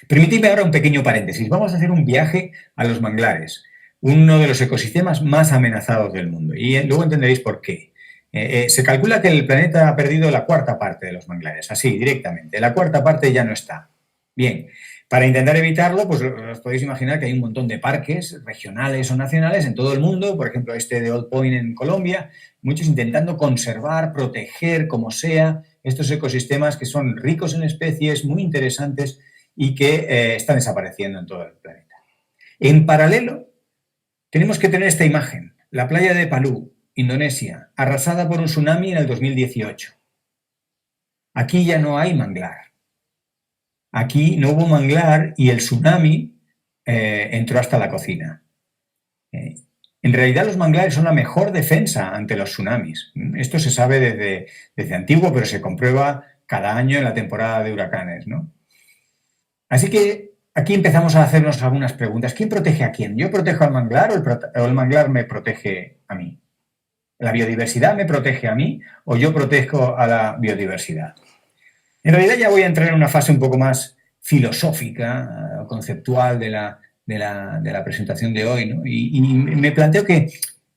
Permitidme ahora un pequeño paréntesis. Vamos a hacer un viaje a los manglares, uno de los ecosistemas más amenazados del mundo. Y luego entenderéis por qué. Se calcula que el planeta ha perdido la cuarta parte de los manglares, así, directamente. La cuarta parte ya no está. Bien, para intentar evitarlo, pues os podéis imaginar que hay un montón de parques regionales o nacionales en todo el mundo, por ejemplo, este de Old Point en Colombia, muchos intentando conservar, proteger, como sea, estos ecosistemas que son ricos en especies, muy interesantes y que están desapareciendo en todo el planeta. En paralelo, tenemos que tener esta imagen. La playa de Palu, Indonesia, arrasada por un tsunami en el 2018. Aquí ya no hay manglar. Aquí no hubo manglar y el tsunami entró hasta la cocina. En realidad los manglares son la mejor defensa ante los tsunamis. Esto se sabe desde antiguo, pero se comprueba cada año en la temporada de huracanes, ¿no? Así que aquí empezamos a hacernos algunas preguntas. ¿Quién protege a quién? ¿Yo protejo al manglar o el manglar me protege a mí? ¿La biodiversidad me protege a mí o yo protejo a la biodiversidad? En realidad ya voy a entrar en una fase un poco más filosófica, conceptual de la presentación de hoy, ¿no? Y me planteo que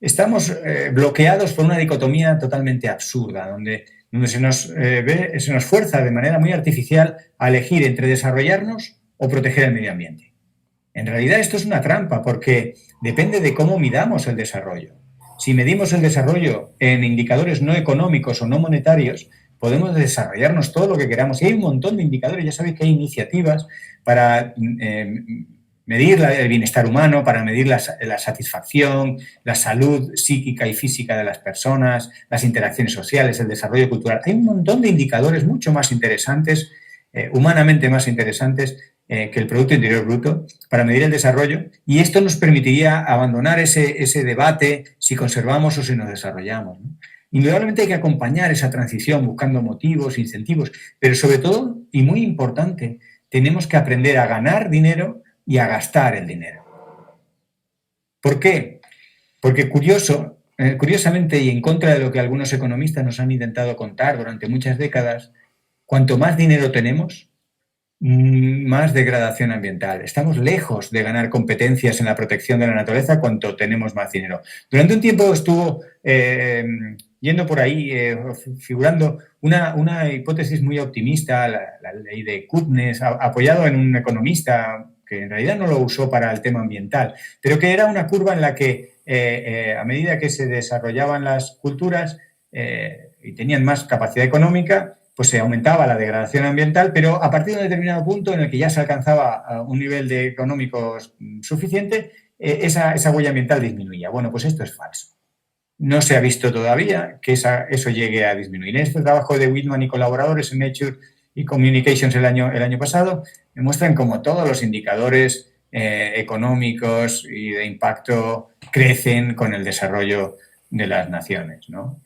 estamos bloqueados por una dicotomía totalmente absurda, donde se nos fuerza de manera muy artificial a elegir entre desarrollarnos o proteger el medio ambiente. En realidad esto es una trampa porque depende de cómo midamos el desarrollo. Si medimos el desarrollo en indicadores no económicos o no monetarios, podemos desarrollarnos todo lo que queramos. Y hay un montón de indicadores, ya sabéis que hay iniciativas para medir el bienestar humano, para medir la satisfacción, la salud psíquica y física de las personas, las interacciones sociales, el desarrollo cultural. Hay un montón de indicadores mucho más interesantes, humanamente más interesantes, que el Producto Interior Bruto para medir el desarrollo, y esto nos permitiría abandonar ese debate si conservamos o si nos desarrollamos, ¿no? Indudablemente hay que acompañar esa transición buscando motivos, incentivos, pero sobre todo, y muy importante, tenemos que aprender a ganar dinero y a gastar el dinero. ¿Por qué? Porque curiosamente y en contra de lo que algunos economistas nos han intentado contar durante muchas décadas, cuanto más dinero tenemos, más degradación ambiental. Estamos lejos de ganar competencias en la protección de la naturaleza cuanto tenemos más dinero. Durante un tiempo estuvo yendo por ahí, figurando una hipótesis muy optimista, la ley de Kutnes, apoyado en un economista que en realidad no lo usó para el tema ambiental, pero que era una curva en la que a medida que se desarrollaban las culturas y tenían más capacidad económica, pues se aumentaba la degradación ambiental, pero a partir de un determinado punto en el que ya se alcanzaba un nivel de económicos suficiente, esa huella ambiental disminuía. Bueno, pues esto es falso. No se ha visto todavía que eso llegue a disminuir. En este trabajo de Whitman y colaboradores en Nature y Communications el año pasado demuestran cómo todos los indicadores económicos y de impacto crecen con el desarrollo de las naciones, ¿no?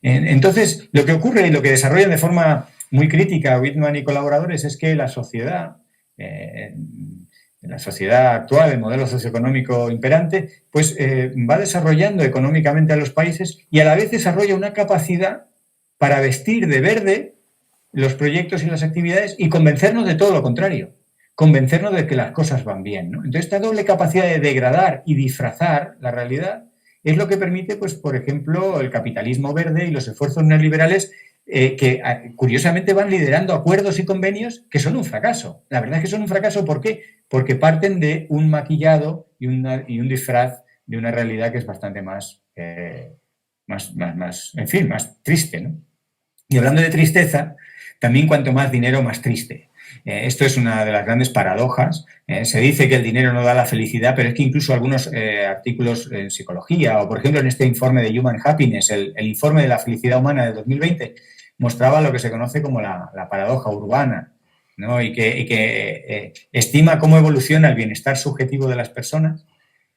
Entonces, lo que ocurre y lo que desarrollan de forma muy crítica Whitman y colaboradores es que la sociedad actual, el modelo socioeconómico imperante, pues va desarrollando económicamente a los países y a la vez desarrolla una capacidad para vestir de verde los proyectos y las actividades y convencernos de todo lo contrario, convencernos de que las cosas van bien, ¿no? Entonces, esta doble capacidad de degradar y disfrazar la realidad es lo que permite, pues, por ejemplo, el capitalismo verde y los esfuerzos neoliberales que curiosamente van liderando acuerdos y convenios que son un fracaso. La verdad es que son un fracaso, ¿por qué? Porque parten de un maquillado y un disfraz de una realidad que es bastante más triste, ¿no? Y hablando de tristeza, también cuanto más dinero, más triste. Esto es una de las grandes paradojas. Se dice que el dinero no da la felicidad, pero es que incluso algunos artículos en psicología, o por ejemplo en este informe de Human Happiness, el informe de la felicidad humana de 2020, mostraba lo que se conoce como la paradoja urbana, ¿no? Y que estima cómo evoluciona el bienestar subjetivo de las personas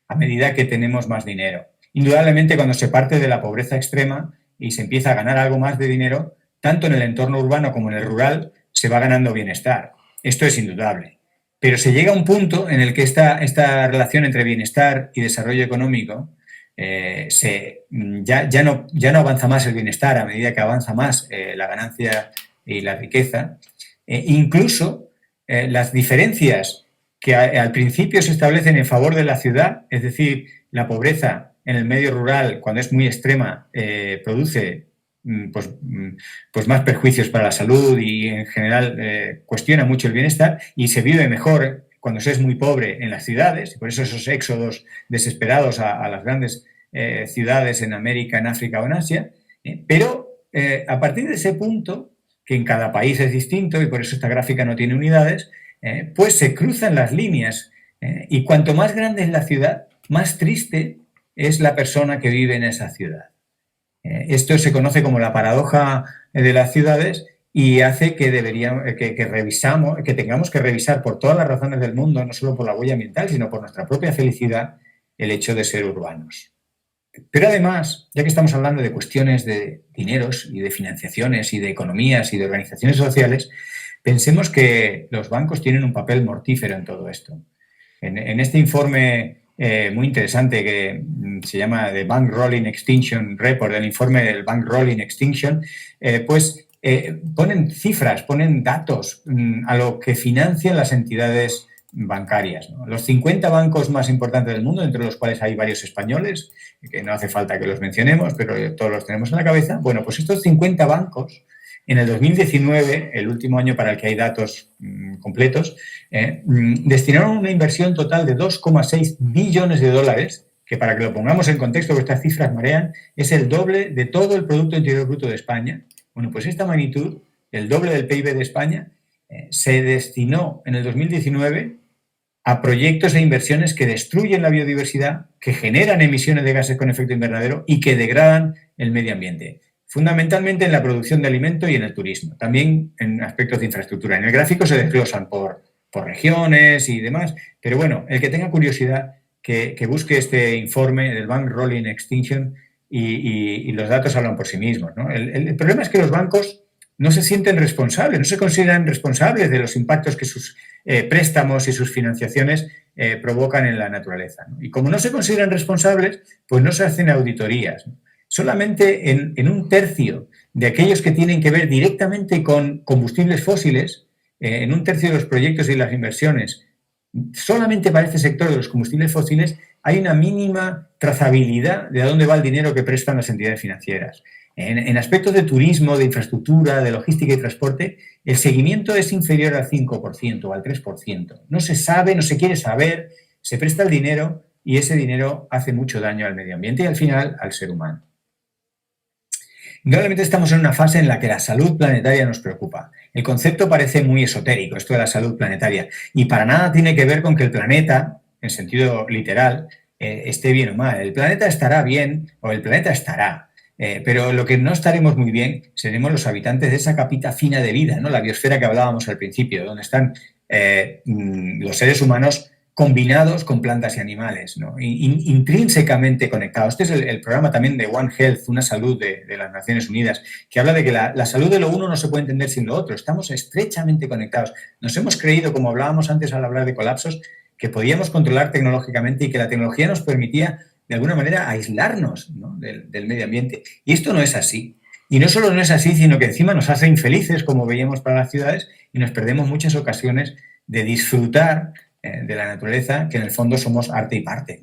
a medida que tenemos más dinero. Indudablemente, cuando se parte de la pobreza extrema y se empieza a ganar algo más de dinero, tanto en el entorno urbano como en el rural, se va ganando bienestar. Esto es indudable. Pero se llega a un punto en el que esta relación entre bienestar y desarrollo económico ya no avanza más el bienestar a medida que avanza más la ganancia y la riqueza. Incluso las diferencias que al principio se establecen en favor de la ciudad, es decir, la pobreza en el medio rural, cuando es muy extrema, produce pues más perjuicios para la salud y en general cuestiona mucho el bienestar, y se vive mejor cuando se es muy pobre en las ciudades, y por eso esos éxodos desesperados a las grandes ciudades en América, en África o en Asia. Pero a partir de ese punto, que en cada país es distinto y por eso esta gráfica no tiene unidades, pues se cruzan las líneas. Y cuanto más grande es la ciudad, más triste es la persona que vive en esa ciudad. Esto se conoce como la paradoja de las ciudades y hace que que tengamos que revisar por todas las razones del mundo, no solo por la huella ambiental, sino por nuestra propia felicidad, el hecho de ser urbanos. Pero además, ya que estamos hablando de cuestiones de dineros y de financiaciones y de economías y de organizaciones sociales, pensemos que los bancos tienen un papel mortífero en todo esto. En este informe muy interesante que se llama The Bank Rolling Extinction Report, el informe del Bank Rolling Extinction, ponen cifras, ponen datos a lo que financian las entidades bancarias, ¿no? Los 50 bancos más importantes del mundo, entre los cuales hay varios españoles, que no hace falta que los mencionemos, pero todos los tenemos en la cabeza. Bueno, pues estos 50 bancos, en el 2019, el último año para el que hay datos completos, destinaron una inversión total de 2,6 billones de dólares, que para que lo pongamos en contexto, porque estas cifras marean, es el doble de todo el Producto Interior Bruto de España. Bueno, pues esta magnitud, el doble del PIB de España, se destinó en el 2019 a proyectos e inversiones que destruyen la biodiversidad, que generan emisiones de gases con efecto invernadero y que degradan el medio ambiente. Fundamentalmente en la producción de alimento y en el turismo, también en aspectos de infraestructura. En el gráfico se desglosan por regiones y demás, pero bueno, el que tenga curiosidad que busque este informe del Bank Rolling Extinction y los datos hablan por sí mismos, ¿no? El problema es que los bancos no se sienten responsables, no se consideran responsables de los impactos que sus préstamos y sus financiaciones provocan en la naturaleza, ¿no? Y como no se consideran responsables, pues no se hacen auditorías, ¿no? Solamente en un tercio de aquellos que tienen que ver directamente con combustibles fósiles, en un tercio de los proyectos y las inversiones, solamente para este sector de los combustibles fósiles hay una mínima trazabilidad de a dónde va el dinero que prestan las entidades financieras. En aspectos de turismo, de infraestructura, de logística y transporte, el seguimiento es inferior al 5% o al 3%. No se sabe, no se quiere saber, se presta el dinero y ese dinero hace mucho daño al medio ambiente y al final al ser humano. Indudablemente estamos en una fase en la que la salud planetaria nos preocupa. El concepto parece muy esotérico, esto de la salud planetaria, y para nada tiene que ver con que el planeta, en sentido literal, esté bien o mal. El planeta estará bien o el planeta estará, pero lo que no estaremos muy bien seremos los habitantes de esa capita fina de vida, ¿no? La biosfera que hablábamos al principio, donde están los seres humanos combinados con plantas y animales, ¿no? Intrínsecamente conectados. Este es el programa también de One Health, una salud de las Naciones Unidas, que habla de que la salud de lo uno no se puede entender sin lo otro. Estamos estrechamente conectados. Nos hemos creído, como hablábamos antes al hablar de colapsos, que podíamos controlar tecnológicamente y que la tecnología nos permitía, de alguna manera, aislarnos, ¿no? del medio ambiente. Y esto no es así. Y no solo no es así, sino que encima nos hace infelices, como veíamos para las ciudades, y nos perdemos muchas ocasiones de disfrutar de la naturaleza, que en el fondo somos arte y parte.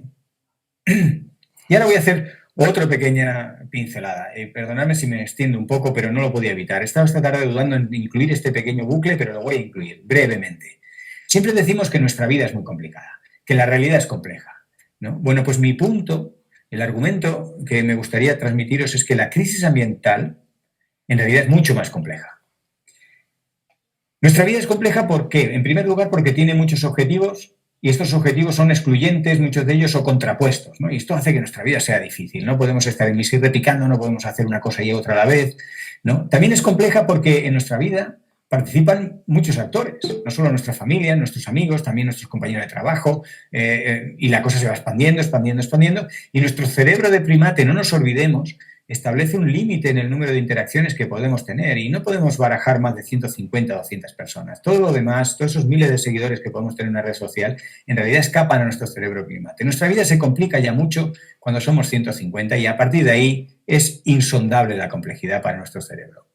Y ahora voy a hacer otra pequeña pincelada. Perdonadme si me extiendo un poco, pero no lo podía evitar. He estado esta tarde dudando en incluir este pequeño bucle, pero lo voy a incluir brevemente. Siempre decimos que nuestra vida es muy complicada, que la realidad es compleja, ¿no? Bueno, pues mi punto, el argumento que me gustaría transmitiros es que la crisis ambiental en realidad es mucho más compleja. Nuestra vida es compleja ¿por qué? En primer lugar, porque tiene muchos objetivos y estos objetivos son excluyentes, muchos de ellos, o contrapuestos, ¿no? Y esto hace que nuestra vida sea difícil. No podemos estar en misión repicando, no podemos hacer una cosa y otra a la vez, ¿no? También es compleja porque en nuestra vida participan muchos actores, no solo nuestra familia, nuestros amigos, también nuestros compañeros de trabajo, y la cosa se va expandiendo, expandiendo, expandiendo, y nuestro cerebro de primate, no nos olvidemos, establece un límite en el número de interacciones que podemos tener y no podemos barajar más de 150 o 200 personas. Todo lo demás, todos esos miles de seguidores que podemos tener en una red social, en realidad escapan a nuestro cerebro primate. Nuestra vida se complica ya mucho cuando somos 150 y a partir de ahí es insondable la complejidad para nuestro cerebro.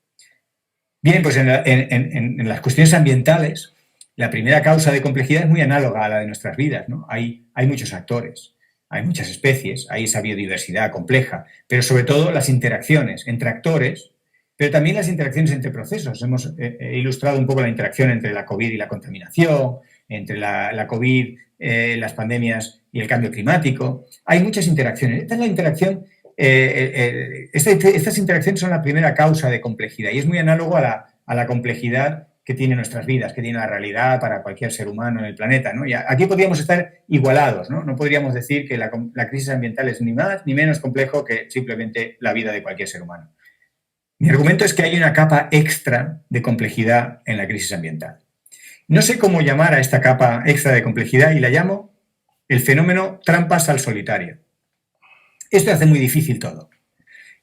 Bien, pues en las cuestiones ambientales, la primera causa de complejidad es muy análoga a la de nuestras vidas, ¿no? Hay muchos actores. Hay muchas especies, hay esa biodiversidad compleja, pero sobre todo las interacciones entre actores, pero también las interacciones entre procesos. Hemos ilustrado un poco la interacción entre la COVID y la contaminación, entre la COVID, las pandemias y el cambio climático. Hay muchas interacciones. Esta es la interacción, estas interacciones son la primera causa de complejidad y es muy análogo a la complejidad que tiene nuestras vidas, que tiene la realidad para cualquier ser humano en el planeta, ¿no? Y aquí podríamos estar igualados, ¿no? No podríamos decir que la crisis ambiental es ni más ni menos complejo que simplemente la vida de cualquier ser humano. Mi argumento es que hay una capa extra de complejidad en la crisis ambiental. No sé cómo llamar a esta capa extra de complejidad y la llamo el fenómeno trampas al solitario. Esto hace muy difícil todo.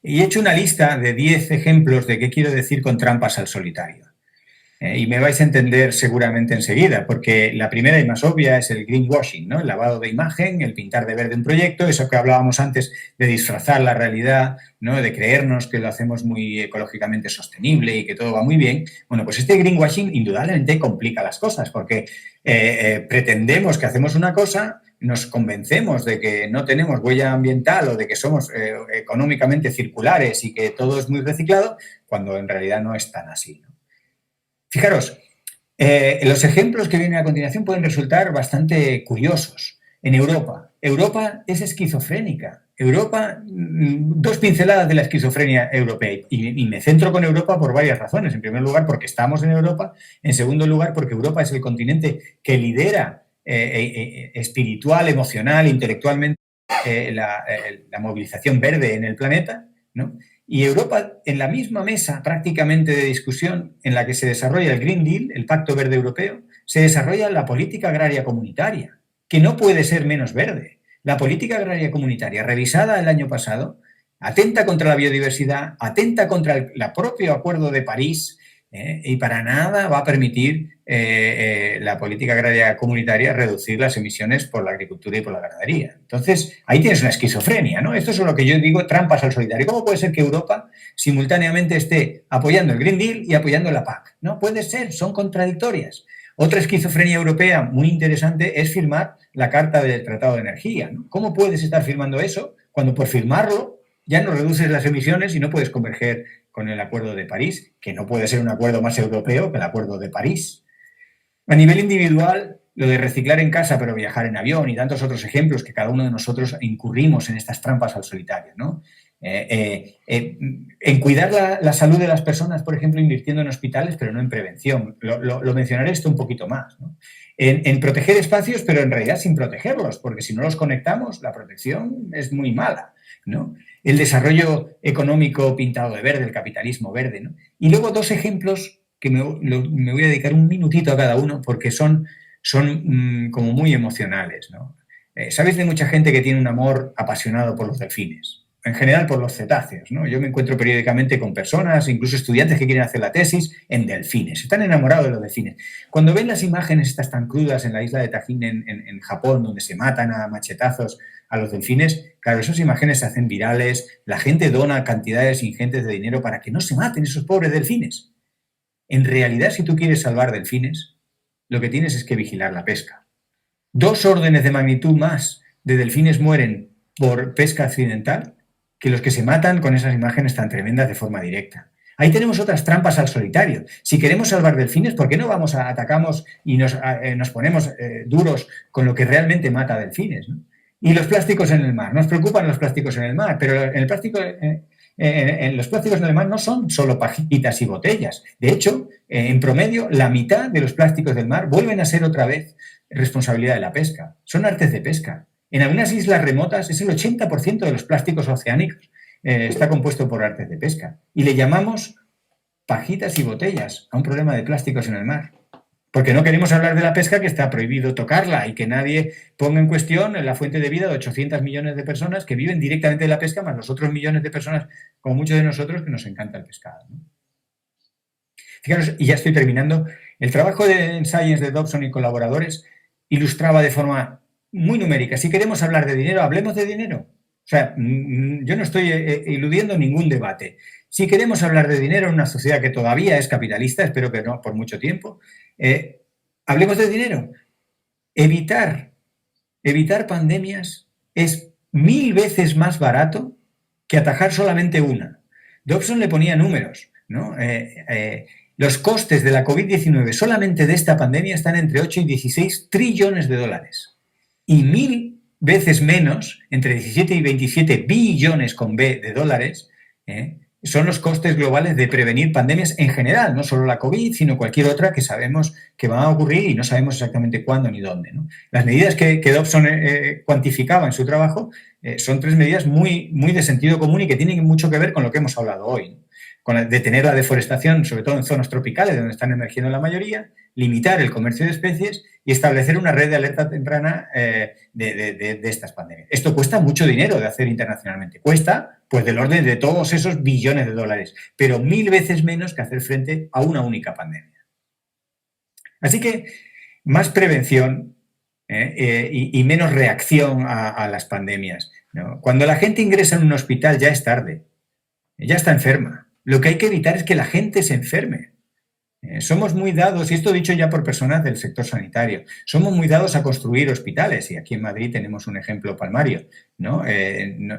Y he hecho una lista de 10 ejemplos de qué quiero decir con trampas al solitario. Y me vais a entender seguramente enseguida, porque la primera y más obvia es el greenwashing, ¿no? El lavado de imagen, el pintar de verde un proyecto, eso que hablábamos antes de disfrazar la realidad, ¿no? De creernos que lo hacemos muy ecológicamente sostenible y que todo va muy bien. Bueno, pues este greenwashing indudablemente complica las cosas, porque pretendemos que hacemos una cosa, nos convencemos de que no tenemos huella ambiental o de que somos económicamente circulares y que todo es muy reciclado, cuando en realidad no es tan así, ¿no? Fijaros, los ejemplos que vienen a continuación pueden resultar bastante curiosos. En Europa es esquizofrénica. Europa, 2 pinceladas de la esquizofrenia europea. Y me centro con Europa por varias razones. En primer lugar, porque estamos en Europa. En segundo lugar, porque Europa es el continente que lidera espiritual, emocional, intelectualmente la movilización verde en el planeta, ¿no? Y Europa, en la misma mesa prácticamente de discusión en la que se desarrolla el Green Deal, el Pacto Verde Europeo, se desarrolla la política agraria comunitaria, que no puede ser menos verde. La política agraria comunitaria, revisada el año pasado, atenta contra la biodiversidad, atenta contra el propio Acuerdo de París, y para nada va a permitir la política agraria comunitaria reducir las emisiones por la agricultura y por la ganadería. Entonces, ahí tienes una esquizofrenia, ¿no? Esto es lo que yo digo, trampas al solitario. ¿Cómo puede ser que Europa simultáneamente esté apoyando el Green Deal y apoyando la PAC? No puede ser, son contradictorias. Otra esquizofrenia europea muy interesante es firmar la Carta del Tratado de Energía, ¿no? ¿Cómo puedes estar firmando eso cuando por firmarlo ya no reduces las emisiones y no puedes converger con el Acuerdo de París, que no puede ser un acuerdo más europeo que el Acuerdo de París? A nivel individual, lo de reciclar en casa pero viajar en avión y tantos otros ejemplos que cada uno de nosotros incurrimos en estas trampas al solitario, ¿no? En cuidar la salud de las personas, por ejemplo, invirtiendo en hospitales, pero no en prevención. Lo mencionaré esto un poquito más, ¿no? En proteger espacios, pero en realidad sin protegerlos, porque si no los conectamos, la protección es muy mala, ¿no? El desarrollo económico pintado de verde, el capitalismo verde, ¿no? Y luego 2 ejemplos que me voy a dedicar un minutito a cada uno porque son como muy emocionales, ¿no? Sabéis de mucha gente que tiene un amor apasionado por los delfines, en general por los cetáceos, ¿no? Yo me encuentro periódicamente con personas, incluso estudiantes que quieren hacer la tesis en delfines, están enamorados de los delfines. Cuando ven las imágenes estas tan crudas en la isla de Tajín en Japón, donde se matan a machetazos a los delfines, claro, esas imágenes se hacen virales, la gente dona cantidades ingentes de dinero para que no se maten esos pobres delfines. En realidad, si tú quieres salvar delfines, lo que tienes es que vigilar la pesca. 2 órdenes de magnitud más de delfines mueren por pesca accidental que los que se matan con esas imágenes tan tremendas de forma directa. Ahí tenemos otras trampas al solitario. Si queremos salvar delfines, ¿por qué no atacamos y nos ponemos duros con lo que realmente mata delfines, ¿no? Y los plásticos en el mar. Nos preocupan los plásticos en el mar, pero los plásticos en el mar no son solo pajitas y botellas. De hecho, en promedio, la mitad de los plásticos del mar vuelven a ser otra vez responsabilidad de la pesca. Son artes de pesca. En algunas islas remotas es el 80% de los plásticos oceánicos está compuesto por artes de pesca. Y le llamamos pajitas y botellas a un problema de plásticos en el mar. Porque no queremos hablar de la pesca, que está prohibido tocarla y que nadie ponga en cuestión la fuente de vida de 800 millones de personas que viven directamente de la pesca, más los otros millones de personas, como muchos de nosotros, que nos encanta el pescado, ¿no? Fijaros, y ya estoy terminando, el trabajo de Science de Dobson y colaboradores ilustraba de forma muy numérica. Si queremos hablar de dinero, hablemos de dinero. O sea, yo no estoy eludiendo ningún debate. Si queremos hablar de dinero en una sociedad que todavía es capitalista, espero que no por mucho tiempo, hablemos de dinero. Evitar pandemias es 1000 veces más barato que atajar solamente una. Dobson le ponía números, ¿no? Los costes de la COVID-19 solamente de esta pandemia están entre 8 y 16 trillones de dólares. Y 1000 veces menos, entre 17 y 27 billones con B de dólares, son los costes globales de prevenir pandemias en general, no solo la COVID, sino cualquier otra que sabemos que va a ocurrir y no sabemos exactamente cuándo ni dónde, ¿no? Las medidas que Dobson cuantificaba en su trabajo son 3 medidas muy, muy de sentido común y que tienen mucho que ver con lo que hemos hablado hoy, ¿no? Con detener la deforestación, sobre todo en zonas tropicales donde están emergiendo la mayoría, limitar el comercio de especies y establecer una red de alerta temprana de estas pandemias. Esto cuesta mucho dinero de hacer internacionalmente. Cuesta, pues, del orden de todos esos billones de dólares, pero 1000 veces menos que hacer frente a una única pandemia. Así que más prevención y menos reacción a las pandemias, ¿no? Cuando la gente ingresa en un hospital ya es tarde, ya está enferma. Lo que hay que evitar es que la gente se enferme. Somos muy dados, y esto dicho ya por personas del sector sanitario, somos muy dados a construir hospitales, y aquí en Madrid tenemos un ejemplo palmario, ¿no?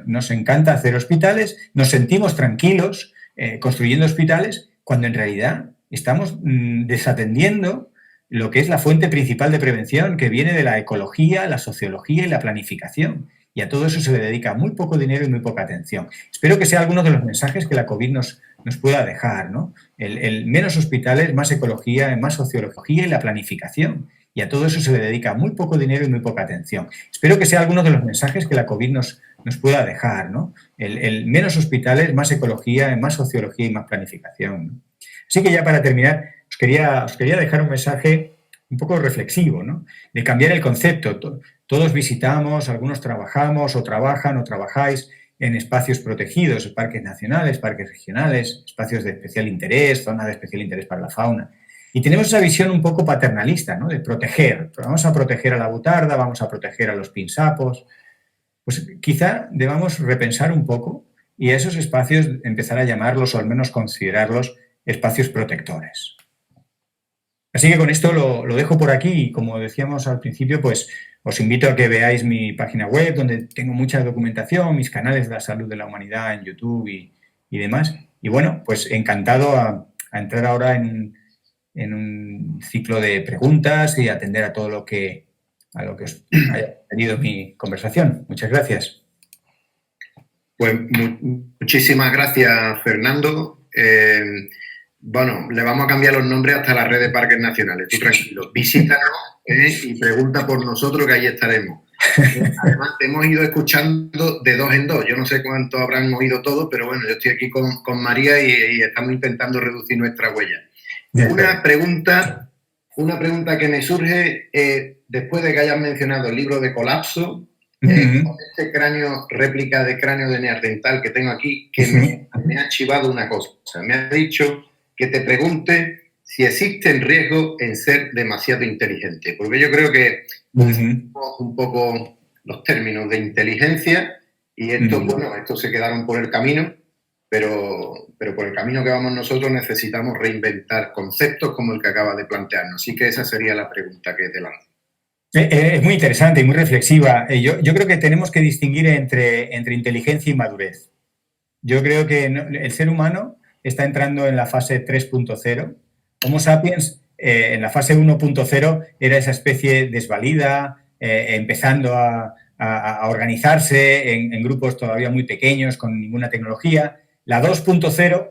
Nos encanta hacer hospitales, nos sentimos tranquilos construyendo hospitales, cuando en realidad estamos desatendiendo lo que es la fuente principal de prevención, que viene de la ecología, la sociología y la planificación. Y a todo eso se le dedica muy poco dinero y muy poca atención. Espero que sea alguno de los mensajes que la COVID nos pueda dejar, ¿no? El menos hospitales, más ecología, más sociología y la planificación. Y a todo eso se le dedica muy poco dinero y muy poca atención. Espero que sea alguno de los mensajes que la COVID nos pueda dejar, ¿no? El menos hospitales, más ecología, más sociología y más planificación, ¿no? Así que ya para terminar, os quería dejar un mensaje un poco reflexivo, ¿no? De cambiar el concepto. Todos visitamos, algunos trabajamos o trabajan o trabajáis en espacios protegidos, parques nacionales, parques regionales, espacios de especial interés, zonas de especial interés para la fauna. Y tenemos esa visión un poco paternalista, ¿no? De proteger. Vamos a proteger a la butarda, vamos a proteger a los pinsapos. Pues quizá debamos repensar un poco y a esos espacios empezar a llamarlos o al menos considerarlos espacios protectores. Así que con esto lo dejo por aquí y, como decíamos al principio, pues os invito a que veáis mi página web, donde tengo mucha documentación, mis canales de la salud de la humanidad en YouTube y demás. Y bueno, pues encantado a entrar ahora en un ciclo de preguntas y atender a todo lo que os haya tenido mi conversación. Muchas gracias. Pues muchísimas gracias, Fernando. Bueno, le vamos a cambiar los nombres hasta la red de parques nacionales. Tú tranquilo, visítanos y pregunta por nosotros, que ahí estaremos. Además, te hemos ido escuchando de 2 en 2. Yo no sé cuánto habrán oído todos, pero bueno, yo estoy aquí con María y estamos intentando reducir nuestra huella. Una pregunta que me surge después de que hayas mencionado el libro de Colapso, con este cráneo, réplica de cráneo de neandertal que tengo aquí, que me ha chivado una cosa. Me ha dicho que te pregunte si existe riesgo en ser demasiado inteligente, porque yo creo que un poco los términos de inteligencia y estos, bueno, estos se quedaron por el camino, pero por el camino que vamos nosotros necesitamos reinventar conceptos como el que acaba de plantearnos. Así que esa sería la pregunta que te lanzo. Es muy interesante y muy reflexiva. Yo creo que tenemos que distinguir entre inteligencia y madurez. Yo creo que el ser humano está entrando en la fase 3.0. Homo sapiens, en la fase 1.0, era esa especie desvalida, empezando a organizarse en grupos todavía muy pequeños, con ninguna tecnología. La 2.0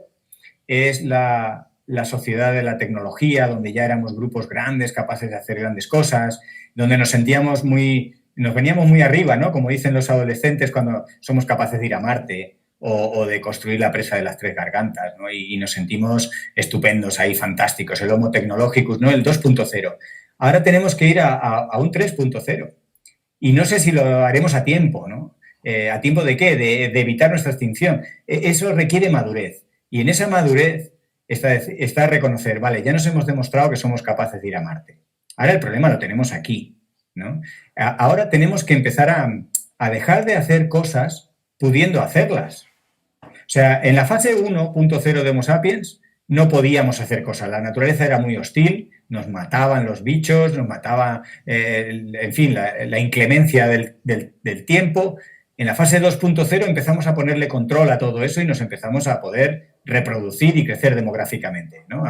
es la sociedad de la tecnología, donde ya éramos grupos grandes, capaces de hacer grandes cosas, donde nos veníamos muy arriba, ¿no? Como dicen los adolescentes cuando somos capaces de ir a Marte o de construir la presa de las 3 gargantas, ¿no? Y nos sentimos estupendos ahí, fantásticos, el Homo Technologicus, ¿no? El 2.0. Ahora tenemos que ir a un 3.0. Y no sé si lo haremos a tiempo, ¿no? ¿A tiempo de qué? De evitar nuestra extinción. Eso requiere madurez. Y en esa madurez está reconocer, vale, ya nos hemos demostrado que somos capaces de ir a Marte. Ahora el problema lo tenemos aquí, ¿no? Ahora tenemos que empezar a dejar de hacer cosas pudiendo hacerlas. O sea, en la fase 1.0 de Homo sapiens no podíamos hacer cosas. La naturaleza era muy hostil, nos mataban los bichos, nos mataba, en fin, la inclemencia del tiempo. En la fase 2.0 empezamos a ponerle control a todo eso y nos empezamos a poder reproducir y crecer demográficamente, ¿no?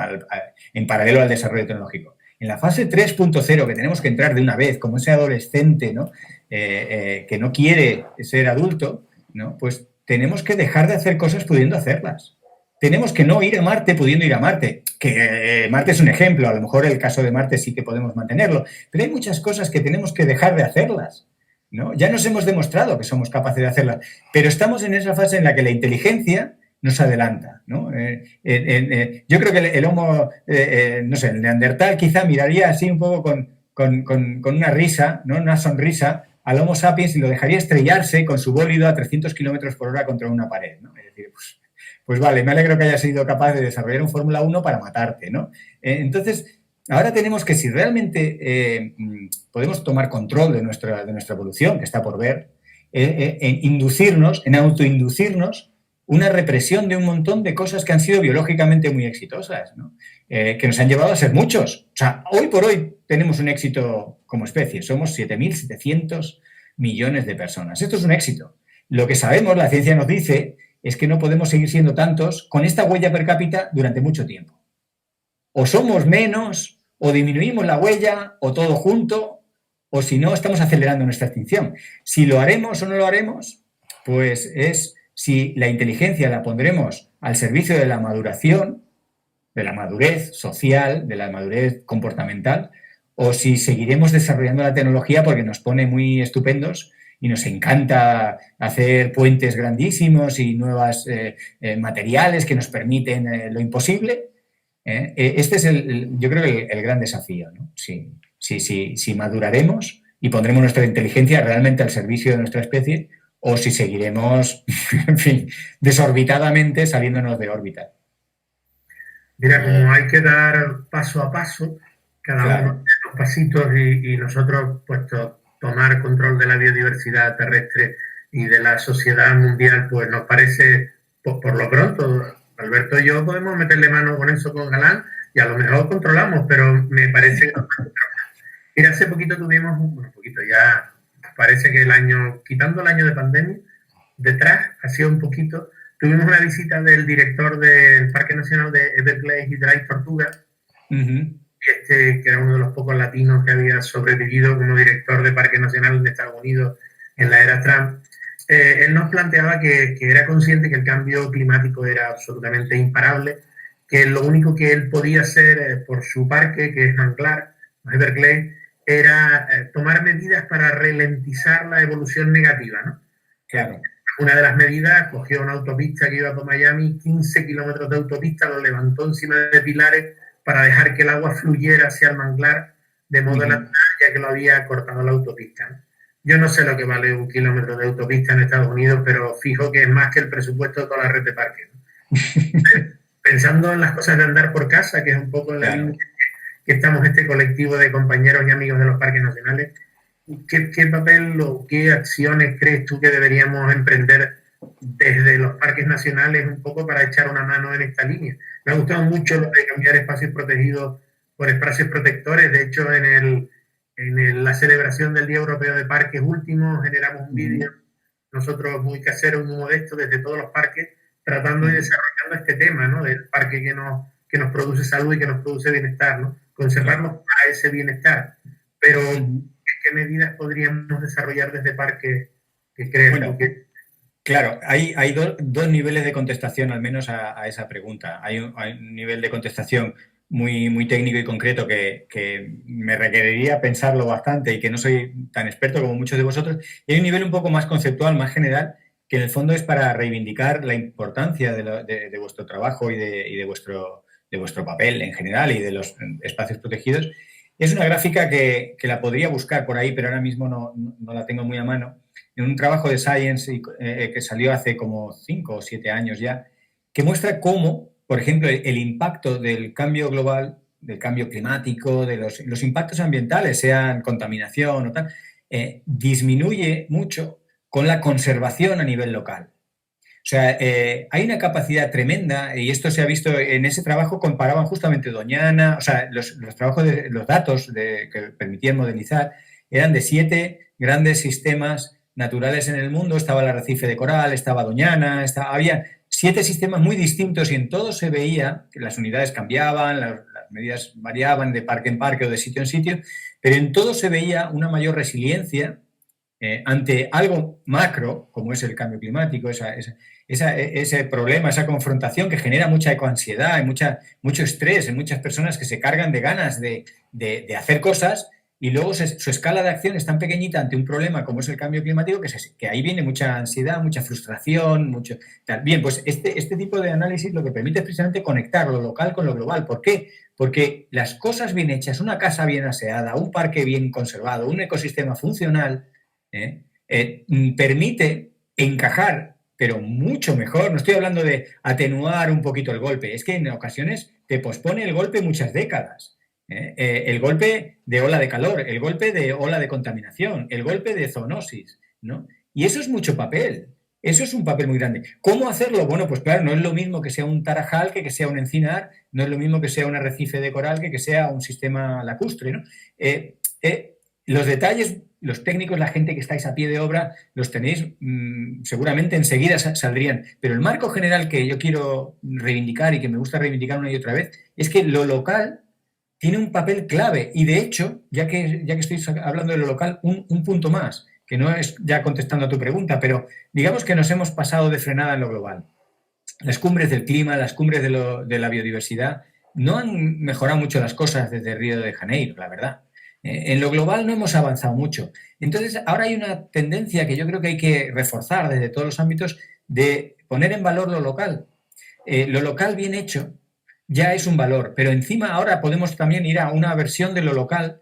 En paralelo al desarrollo tecnológico. En la fase 3.0, que tenemos que entrar de una vez, como ese adolescente, ¿no? Que no quiere ser adulto, ¿no? Pues tenemos que dejar de hacer cosas pudiendo hacerlas. tenemos que no ir a Marte pudiendo ir a Marte. Que Marte es un ejemplo, a lo mejor el caso de Marte sí que podemos mantenerlo, pero hay muchas cosas que tenemos que dejar de hacerlas, ¿no? Ya nos hemos demostrado que somos capaces de hacerlas, pero estamos en esa fase en la que la inteligencia nos adelanta, ¿no? Yo creo que el Homo, no sé, el Neandertal quizá miraría así un poco con una risa, ¿no? Una sonrisa al Homo sapiens y lo dejaría estrellarse con su bólido a 300 kilómetros por hora contra una pared, ¿no? Es decir, pues vale, me alegro que hayas sido capaz de desarrollar un Fórmula 1 para matarte, ¿no? Entonces, ahora tenemos que, si realmente podemos tomar control de nuestra evolución, que está por ver, en autoinducirnos una represión de un montón de cosas que han sido biológicamente muy exitosas, ¿no? Que nos han llevado a ser muchos. O sea, hoy por hoy tenemos un éxito como especie. Somos 7.700 millones de personas. Esto es un éxito. Lo que sabemos, la ciencia nos dice, es que no podemos seguir siendo tantos con esta huella per cápita durante mucho tiempo. O somos menos, o disminuimos la huella, o todo junto, o si no, estamos acelerando nuestra extinción. Si lo haremos o no lo haremos, pues es si la inteligencia la pondremos al servicio de la maduración, de la madurez social, de la madurez comportamental, o si seguiremos desarrollando la tecnología porque nos pone muy estupendos y nos encanta hacer puentes grandísimos y nuevos materiales que nos permiten lo imposible. Este es, yo creo, el gran desafío, ¿no? Si maduraremos y pondremos nuestra inteligencia realmente al servicio de nuestra especie o si seguiremos, en fin, desorbitadamente saliéndonos de órbita. Mira, como hay que dar paso a paso, cada Claro. uno de los pasitos y nosotros, pues, tomar control de la biodiversidad terrestre y de la sociedad mundial, pues nos parece, pues, por lo pronto, Alberto y yo podemos meterle mano con eso con Galán y a lo mejor controlamos, pero me parece que... Mira, hace poquito tuvimos, ya parece que quitando el año de pandemia, detrás, hacía un poquito, tuvimos una visita del director del Parque Nacional de Everglades y Dry Tortuga, que era uno de los pocos latinos que había sobrevivido como director de Parque Nacional de Estados Unidos en la era Trump. Él nos planteaba que era consciente que el cambio climático era absolutamente imparable, que lo único que él podía hacer por su parque, que es Manglar, Everglades, era tomar medidas para ralentizar la evolución negativa, ¿no? Claro. Una de las medidas, cogió una autopista que iba por Miami, 15 kilómetros de autopista, lo levantó encima de pilares para dejar que el agua fluyera hacia el manglar de modo natural, ya que lo había cortado la autopista, ¿no? Yo no sé lo que vale 1 kilómetro de autopista en Estados Unidos, pero fijo que es más que el presupuesto de toda la red de parques, ¿no? Pensando en las cosas de andar por casa, que es un poco en la línea que estamos este colectivo de compañeros y amigos de los parques nacionales, ¿qué papel o qué acciones crees tú que deberíamos emprender desde los parques nacionales un poco para echar una mano en esta línea? Me ha gustado mucho lo de cambiar espacios protegidos por espacios protectores. De hecho, en la celebración del Día Europeo de Parques último, generamos un vídeo, nosotros muy casero, muy modesto, desde todos los parques, tratando y desarrollando este tema, ¿no? Del parque que nos produce salud y que nos produce bienestar, ¿no? Conservarnos para ese bienestar. Pero, ¿qué medidas podríamos desarrollar desde parques que crees tú que...? Claro, hay dos niveles de contestación al menos a esa pregunta. Hay un nivel de contestación muy, muy técnico y concreto que me requeriría pensarlo bastante y que no soy tan experto como muchos de vosotros. Y hay un nivel un poco más conceptual, más general, que en el fondo es para reivindicar la importancia de vuestro trabajo y de vuestro papel en general y de los espacios protegidos. Es una gráfica que la podría buscar por ahí, pero ahora mismo no la tengo muy a mano. En un trabajo de Science que salió hace como 5 o 7 años ya, que muestra cómo, por ejemplo, el impacto del cambio global, del cambio climático, de los impactos ambientales, sean contaminación o tal, disminuye mucho con la conservación a nivel local. O sea, hay una capacidad tremenda, y esto se ha visto en ese trabajo, comparaban justamente Doñana, o sea, los trabajos los datos que permitían modelizar eran de 7 grandes sistemas naturales en el mundo. Estaba el arrecife de coral, estaba Doñana, había 7 sistemas muy distintos y en todos se veía que las unidades cambiaban, las medidas variaban de parque en parque o de sitio en sitio, pero en todos se veía una mayor resiliencia ante algo macro, como es el cambio climático, ese problema, esa confrontación que genera mucha ecoansiedad y mucho estrés en muchas personas que se cargan de ganas de hacer cosas y luego su escala de acción es tan pequeñita ante un problema como es el cambio climático que ahí viene mucha ansiedad, mucha frustración, mucho tal. Bien, pues este tipo de análisis lo que permite es precisamente conectar lo local con lo global. ¿Por qué? Porque las cosas bien hechas, una casa bien aseada, un parque bien conservado, un ecosistema funcional, permite encajar, pero mucho mejor. No estoy hablando de atenuar un poquito el golpe, es que en ocasiones te pospone el golpe muchas décadas. El golpe de ola de calor, el golpe de ola de contaminación, el golpe de zoonosis, ¿no? Y eso es mucho papel. Eso es un papel muy grande. ¿Cómo hacerlo? Bueno, pues claro, no es lo mismo que sea un tarajal que sea un encinar, no es lo mismo que sea un arrecife de coral que sea un sistema lacustre, ¿no? Los detalles, los técnicos, la gente que estáis a pie de obra, los tenéis seguramente enseguida saldrían. Pero el marco general que yo quiero reivindicar y que me gusta reivindicar una y otra vez es que lo local tiene un papel clave. Y de hecho, ya que estoy hablando de lo local, un punto más, que no es ya contestando a tu pregunta, pero digamos que nos hemos pasado de frenada en lo global. Las cumbres del clima, las cumbres de la biodiversidad, no han mejorado mucho las cosas desde Río de Janeiro, la verdad. En lo global no hemos avanzado mucho. Entonces, ahora hay una tendencia que yo creo que hay que reforzar desde todos los ámbitos de poner en valor lo local. Lo local bien hecho ya es un valor, pero encima ahora podemos también ir a una versión de lo local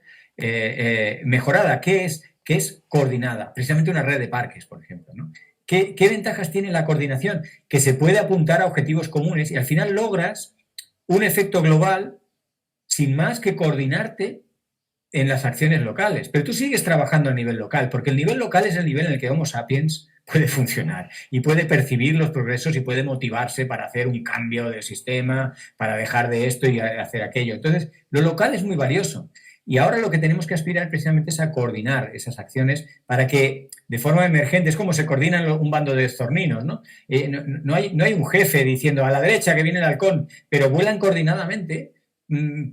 mejorada, que es coordinada, precisamente una red de parques, por ejemplo, ¿no? ¿Qué ventajas tiene la coordinación? Que se puede apuntar a objetivos comunes y al final logras un efecto global sin más que coordinarte en las acciones locales. Pero tú sigues trabajando a nivel local, porque el nivel local es el nivel en el que Homo sapiens puede funcionar y puede percibir los progresos y puede motivarse para hacer un cambio del sistema, para dejar de esto y hacer aquello. Entonces, lo local es muy valioso. Y ahora lo que tenemos que aspirar precisamente es a coordinar esas acciones para que de forma emergente, es como se coordinan un bando de estorninos, ¿no? No hay un jefe diciendo a la derecha que viene el halcón, pero vuelan coordinadamente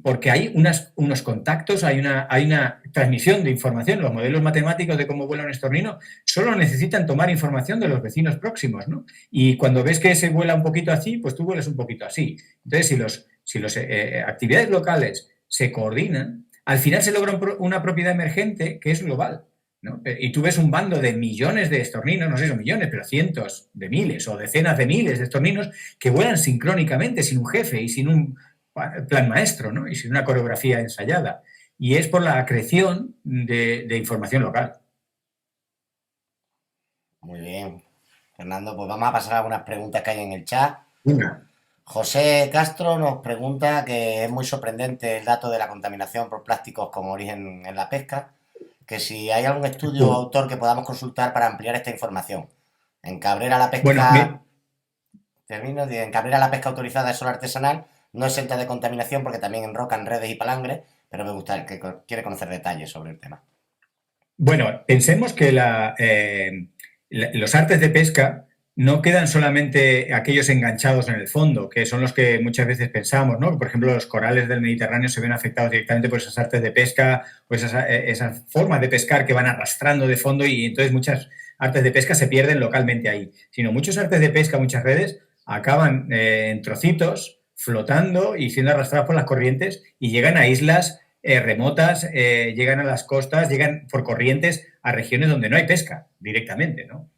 porque hay unos contactos, hay una transmisión de información. Los modelos matemáticos de cómo vuela un estornino solo necesitan tomar información de los vecinos próximos, ¿no? Y cuando ves que se vuela un poquito así, pues tú vuelas un poquito así. Entonces, si las actividades locales se coordinan, al final se logra una propiedad emergente que es global, ¿no? Y tú ves un bando de millones de estorninos, no sé si son millones, pero cientos de miles o decenas de miles de estorninos que vuelan sincrónicamente, sin un jefe y sin un plan maestro, ¿no? Y sin una coreografía ensayada. Y es por la acreción de información local. Muy bien. Fernando, pues vamos a pasar a algunas preguntas que hay en el chat. Una. José Castro nos pregunta que es muy sorprendente el dato de la contaminación por plásticos con origen en la pesca, que si hay algún estudio o autor que podamos consultar para ampliar esta información. En Cabrera la pesca... En Cabrera la pesca autorizada es solo artesanal, no exenta de contaminación porque también enrocan redes y palangres, pero me gusta que quiere conocer detalles sobre el tema. Bueno, pensemos que los artes de pesca no quedan solamente aquellos enganchados en el fondo, que son los que muchas veces pensamos, ¿no? Por ejemplo, los corales del Mediterráneo se ven afectados directamente por esas artes de pesca o esas formas de pescar que van arrastrando de fondo y entonces muchas artes de pesca se pierden localmente ahí. Sino muchos artes de pesca, muchas redes, acaban en trocitos, flotando y siendo arrastrados por las corrientes y llegan a islas remotas, llegan a las costas, llegan por corrientes a regiones donde no hay pesca directamente, ¿no?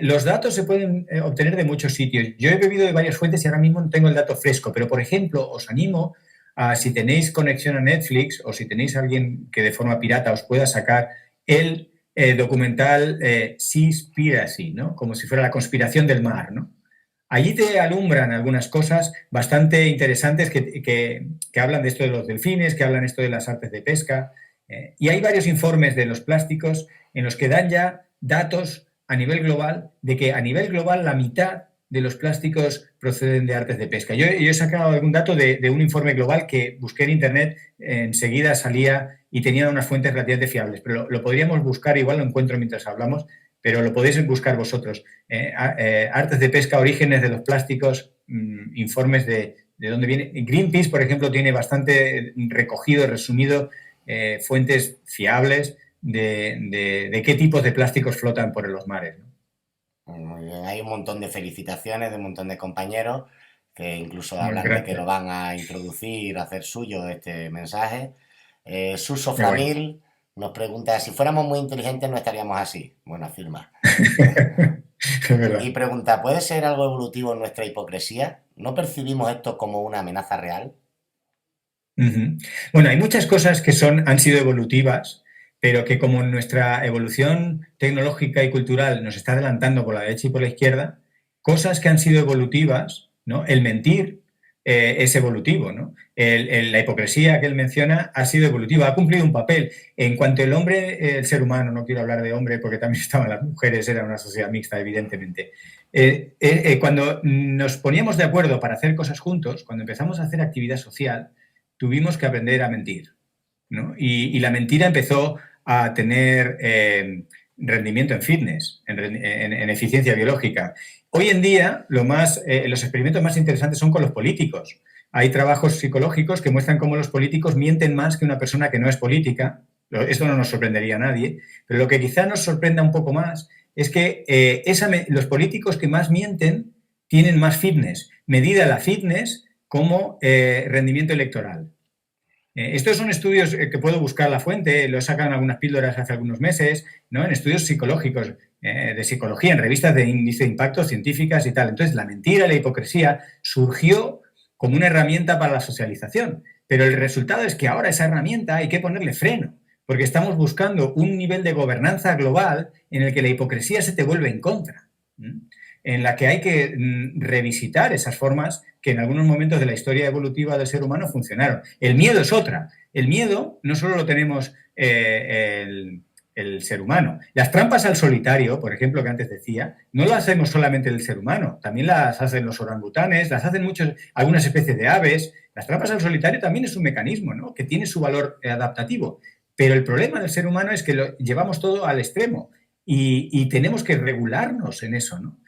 Los datos se pueden obtener de muchos sitios. Yo he bebido de varias fuentes y ahora mismo no tengo el dato fresco, pero por ejemplo os animo a, si tenéis conexión a Netflix o si tenéis a alguien que de forma pirata os pueda sacar el documental Seaspiracy, ¿no? Como si fuera la conspiración del mar, ¿no? Allí te alumbran algunas cosas bastante interesantes que hablan de esto de los delfines, que hablan esto de las artes de pesca. Y hay varios informes de los plásticos en los que dan ya datos a nivel global de que a nivel global la mitad de los plásticos proceden de artes de pesca. Yo he sacado algún dato de un informe global que busqué en internet, enseguida salía y tenía unas fuentes relativamente fiables, pero lo podríamos buscar, igual lo encuentro mientras hablamos, pero lo podéis buscar vosotros. Artes de pesca, orígenes de los plásticos, informes de dónde viene. Greenpeace, por ejemplo, tiene bastante recogido, resumido, fuentes fiables de qué tipos de plásticos flotan por los mares, ¿no? Muy bien, hay un montón de felicitaciones de un montón de compañeros que incluso Bueno, hablan de que gracias. lo van a introducir, a hacer suyo este mensaje. Suso Qué bueno. Framil nos pregunta, si fuéramos muy inteligentes no estaríamos así. Bueno, afirma. Es Y verdad. pregunta, ¿puede ser algo evolutivo en nuestra hipocresía? ¿No percibimos esto como una amenaza real? Ujú. Bueno, hay muchas cosas que han sido evolutivas, pero que como nuestra evolución tecnológica y cultural nos está adelantando por la derecha y por la izquierda, cosas que han sido evolutivas, ¿no? El mentir es evolutivo, ¿no? La hipocresía que él menciona ha sido evolutiva, ha cumplido un papel. En cuanto el hombre, el ser humano, no quiero hablar de hombre porque también estaban las mujeres, era una sociedad mixta, evidentemente. Cuando nos poníamos de acuerdo para hacer cosas juntos, cuando empezamos a hacer actividad social, tuvimos que aprender a mentir, ¿no? Y la mentira empezó a tener rendimiento en fitness, en eficiencia biológica. Hoy en día, los experimentos más interesantes son con los políticos. Hay trabajos psicológicos que muestran cómo los políticos mienten más que una persona que no es política. Esto no nos sorprendería a nadie, pero lo que quizá nos sorprenda un poco más es que los políticos que más mienten tienen más fitness. Medida la fitness como rendimiento electoral. Estos son estudios que puedo buscar la fuente, lo sacan algunas píldoras hace algunos meses, ¿no? En estudios psicológicos, de psicología, en revistas de índice de impacto científicas y tal. Entonces, la mentira, la hipocresía surgió como una herramienta para la socialización, pero el resultado es que ahora esa herramienta hay que ponerle freno, porque estamos buscando un nivel de gobernanza global en el que la hipocresía se te vuelve en contra, en la que hay que revisitar esas formas que en algunos momentos de la historia evolutiva del ser humano funcionaron. El miedo es otra. El miedo no solo lo tenemos el ser humano. Las trampas al solitario, por ejemplo, que antes decía, no las hacemos solamente el ser humano, también las hacen los orangutanes, las hacen algunas especies de aves. Las trampas al solitario también es un mecanismo, ¿no? Que tiene su valor adaptativo. Pero el problema del ser humano es que lo llevamos todo al extremo y tenemos que regularnos en eso, ¿no?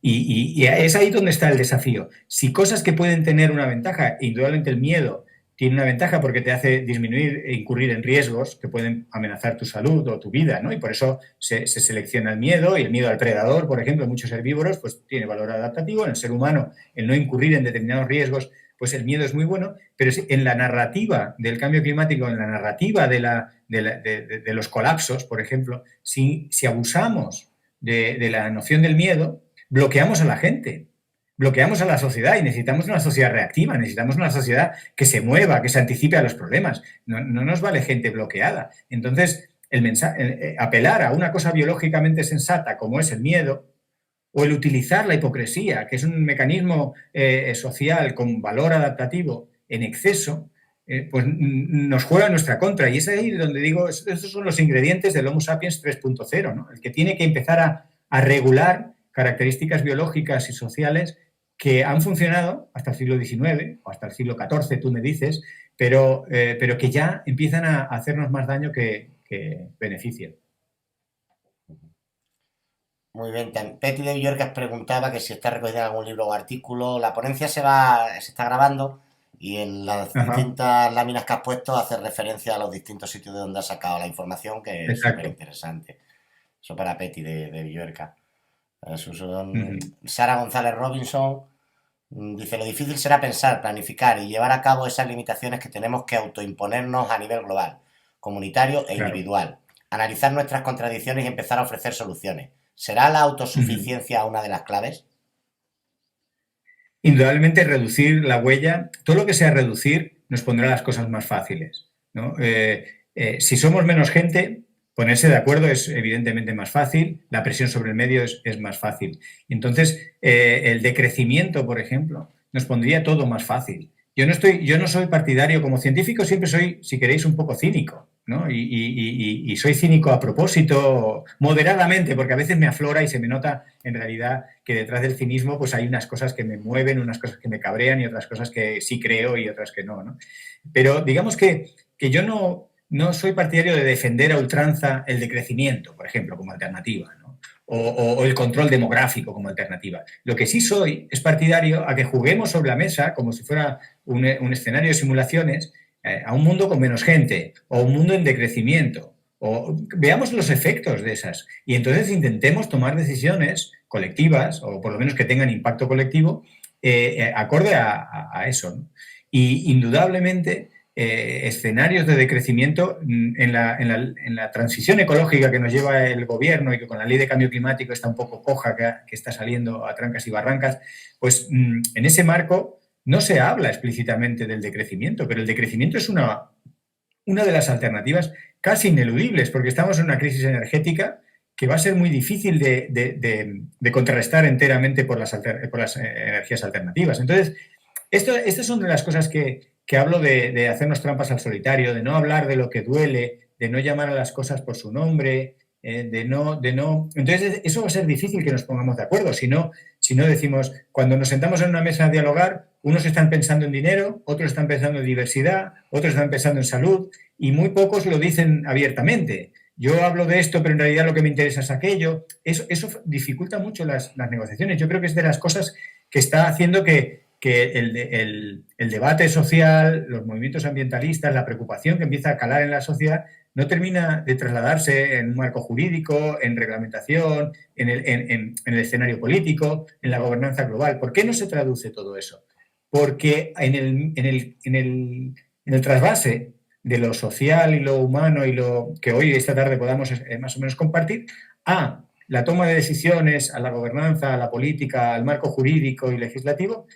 Y es ahí donde está el desafío. Si cosas que pueden tener una ventaja, indudablemente el miedo tiene una ventaja porque te hace disminuir e incurrir en riesgos que pueden amenazar tu salud o tu vida, ¿no? Y por eso se selecciona el miedo, y el miedo al predador, por ejemplo, en muchos herbívoros, pues tiene valor adaptativo. En el ser humano, el no incurrir en determinados riesgos, pues el miedo es muy bueno, pero en la narrativa del cambio climático, en la narrativa de los colapsos, por ejemplo, si abusamos de la noción del miedo, bloqueamos a la gente, bloqueamos a la sociedad, y necesitamos una sociedad reactiva, necesitamos una sociedad que se mueva, que se anticipe a los problemas. No nos vale gente bloqueada. Entonces, apelar a una cosa biológicamente sensata como es el miedo, o el utilizar la hipocresía, que es un mecanismo social con valor adaptativo en exceso, pues nos juega en nuestra contra. Y es ahí donde digo, estos son los ingredientes del Homo sapiens 3.0, ¿no? El que tiene que empezar a regular características biológicas y sociales que han funcionado hasta el siglo XIX o hasta el siglo XIV, tú me dices, pero que ya empiezan a hacernos más daño que beneficio. Muy bien, Petty de Villorcas preguntaba que si está recogida en algún libro o artículo. La ponencia se está grabando y en las distintas láminas que has puesto hace referencia a los distintos sitios de donde has sacado la información, que es súper interesante. Eso para Petty de Villorcas. Sara González Robinson dice: lo difícil será pensar, planificar y llevar a cabo esas limitaciones que tenemos que autoimponernos a nivel global, comunitario e individual. Analizar nuestras contradicciones y empezar a ofrecer soluciones. ¿Será la autosuficiencia una de las claves? Indudablemente reducir la huella, todo lo que sea reducir nos pondrá las cosas más fáciles, ¿no? Si somos menos gente, ponerse de acuerdo es evidentemente más fácil, la presión sobre el medio es más fácil. Entonces, el decrecimiento, por ejemplo, nos pondría todo más fácil. Yo no soy partidario, como científico siempre soy, si queréis, un poco cínico, ¿no? Y soy cínico a propósito, moderadamente, porque a veces me aflora y se me nota en realidad que detrás del cinismo pues hay unas cosas que me mueven, unas cosas que me cabrean y otras cosas que sí creo y otras que no, ¿no? Pero digamos que yo no soy partidario de defender a ultranza el decrecimiento, por ejemplo, como alternativa, ¿no? O el control demográfico como alternativa. Lo que sí soy es partidario a que juguemos sobre la mesa, como si fuera un escenario de simulaciones, a un mundo con menos gente o un mundo en decrecimiento. O veamos los efectos de esas y entonces intentemos tomar decisiones colectivas o por lo menos que tengan impacto colectivo acorde a eso, ¿no? Y indudablemente escenarios de decrecimiento en la transición ecológica que nos lleva el gobierno y que con la ley de cambio climático está un poco coja, que está saliendo a trancas y barrancas, pues en ese marco no se habla explícitamente del decrecimiento, pero el decrecimiento es una de las alternativas casi ineludibles, porque estamos en una crisis energética que va a ser muy difícil de contrarrestar enteramente por las energías alternativas. Entonces, estas son de las cosas que hablo de hacernos trampas al solitario, de no hablar de lo que duele, de no llamar a las cosas por su nombre, de no... Entonces, eso va a ser difícil que nos pongamos de acuerdo. Si no decimos, cuando nos sentamos en una mesa a dialogar, unos están pensando en dinero, otros están pensando en diversidad, otros están pensando en salud, y muy pocos lo dicen abiertamente. Yo hablo de esto, pero en realidad lo que me interesa es aquello. Eso dificulta mucho las negociaciones. Yo creo que es de las cosas que está haciendo que el debate social, los movimientos ambientalistas, la preocupación que empieza a calar en la sociedad, no termina de trasladarse en un marco jurídico, en reglamentación, en el escenario político, en la gobernanza global. ¿Por qué no se traduce todo eso? Porque en el trasvase de lo social y lo humano y lo que hoy, esta tarde, podamos más o menos compartir, a la toma de decisiones, a la gobernanza, a la política, al marco jurídico y legislativo,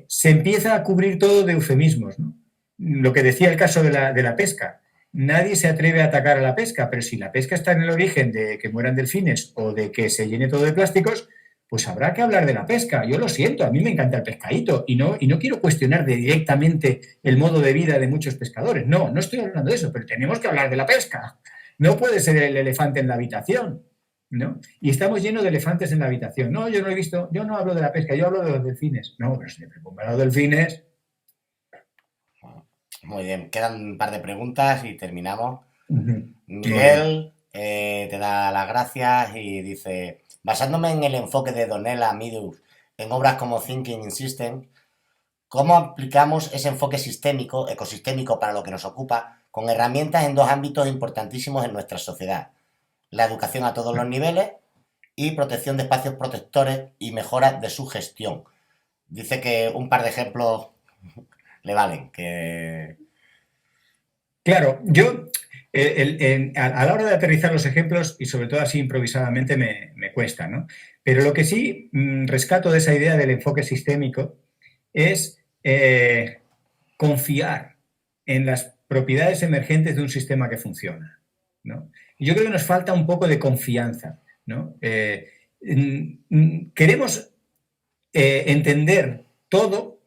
se empieza a cubrir todo de eufemismos, ¿no? Lo que decía el caso de la pesca. Nadie se atreve a atacar a la pesca, pero si la pesca está en el origen de que mueran delfines o de que se llene todo de plásticos, pues habrá que hablar de la pesca. Yo lo siento, a mí me encanta el pescadito y no quiero cuestionar directamente el modo de vida de muchos pescadores. No estoy hablando de eso, pero tenemos que hablar de la pesca. No puede ser el elefante en la habitación, ¿no? Y estamos llenos de elefantes en la habitación. No, yo no hablo de la pesca, yo hablo de los delfines. No, pero si me preocupan los delfines... Muy bien, quedan un par de preguntas y terminamos. Uh-huh. Miguel te da las gracias y dice... Basándome en el enfoque de Donella Meadows en obras como Thinking in Systems, ¿cómo aplicamos ese enfoque ecosistémico para lo que nos ocupa, con herramientas en dos ámbitos importantísimos en nuestra sociedad? La educación a todos los niveles y protección de espacios protectores y mejora de su gestión. Dice que un par de ejemplos le valen. Claro, yo... a la hora de aterrizar los ejemplos, y sobre todo así improvisadamente, me cuesta, ¿no? Pero lo que sí rescato de esa idea del enfoque sistémico es confiar en las propiedades emergentes de un sistema que funciona, ¿no? Y yo creo que nos falta un poco de confianza, ¿no? Queremos entender todo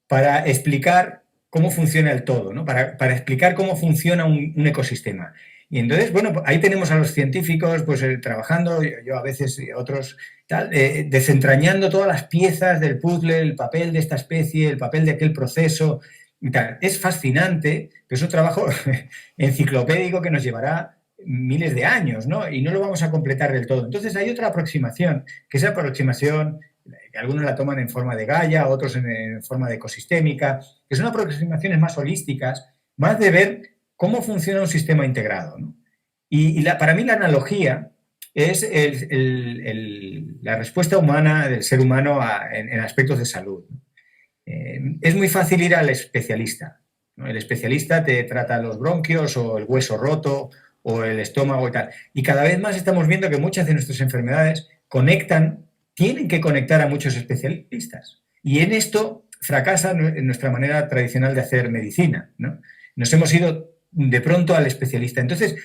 para explicar cómo funciona el todo, ¿no? Para explicar cómo funciona un ecosistema. Y entonces, bueno, ahí tenemos a los científicos pues trabajando, yo a veces y otros, desentrañando todas las piezas del puzzle, el papel de esta especie, el papel de aquel proceso y tal. Es fascinante, pero es un trabajo enciclopédico que nos llevará miles de años, ¿no? Y no lo vamos a completar del todo. Entonces hay otra aproximación, que es la aproximación... que algunos la toman en forma de Gaia, otros en forma de ecosistémica, que son aproximaciones más holísticas, más de ver cómo funciona un sistema integrado, ¿no? Y para mí la analogía es la respuesta humana del ser humano en aspectos de salud. Es muy fácil ir al especialista, ¿no? El especialista te trata los bronquios o el hueso roto o el estómago y tal. Y cada vez más estamos viendo que muchas de nuestras enfermedades tienen que conectar a muchos especialistas. Y en esto fracasa nuestra manera tradicional de hacer medicina, ¿no? Nos hemos ido de pronto al especialista. Entonces,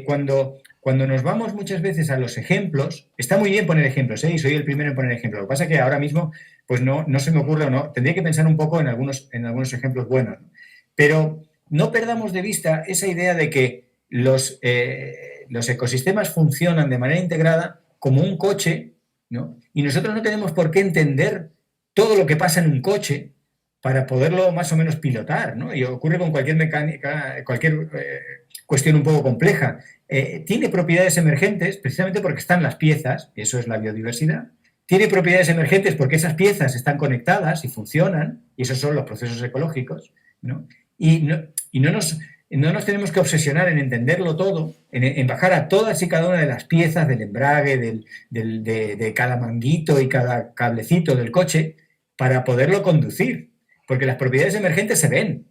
cuando nos vamos muchas veces a los ejemplos, está muy bien poner ejemplos, y soy el primero en poner ejemplos. Lo que pasa es que ahora mismo pues no se me ocurre o no. Tendría que pensar un poco en algunos ejemplos buenos, ¿no? Pero no perdamos de vista esa idea de que los ecosistemas funcionan de manera integrada como un coche, ¿no? Y nosotros no tenemos por qué entender todo lo que pasa en un coche para poderlo más o menos pilotar, ¿no? Y ocurre con cualquier mecánica, cualquier cuestión un poco compleja. Tiene propiedades emergentes precisamente porque están las piezas, y eso es la biodiversidad. Tiene propiedades emergentes porque esas piezas están conectadas y funcionan, y esos son los procesos ecológicos, ¿no? y no nos tenemos que obsesionar en entenderlo todo, en bajar a todas y cada una de las piezas del embrague, de cada manguito y cada cablecito del coche para poderlo conducir, porque las propiedades emergentes se ven.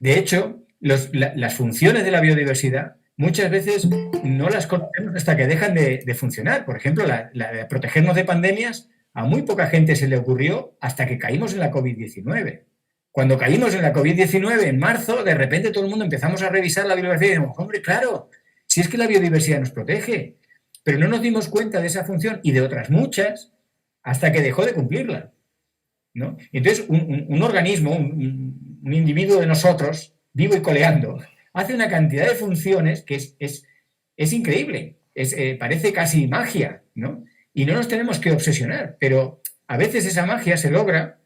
De hecho, las funciones de la biodiversidad muchas veces no las conocemos hasta que dejan de funcionar. Por ejemplo, la de protegernos de pandemias, a muy poca gente se le ocurrió hasta que caímos en la COVID-19. Cuando caímos en la COVID-19 en marzo, de repente todo el mundo empezamos a revisar la biodiversidad y dijimos, hombre, claro, si es que la biodiversidad nos protege, pero no nos dimos cuenta de esa función y de otras muchas hasta que dejó de cumplirla, ¿no? Entonces, un organismo, un individuo de nosotros, vivo y coleando, hace una cantidad de funciones que es increíble, parece casi magia, ¿no? Y no nos tenemos que obsesionar, pero a veces esa magia se logra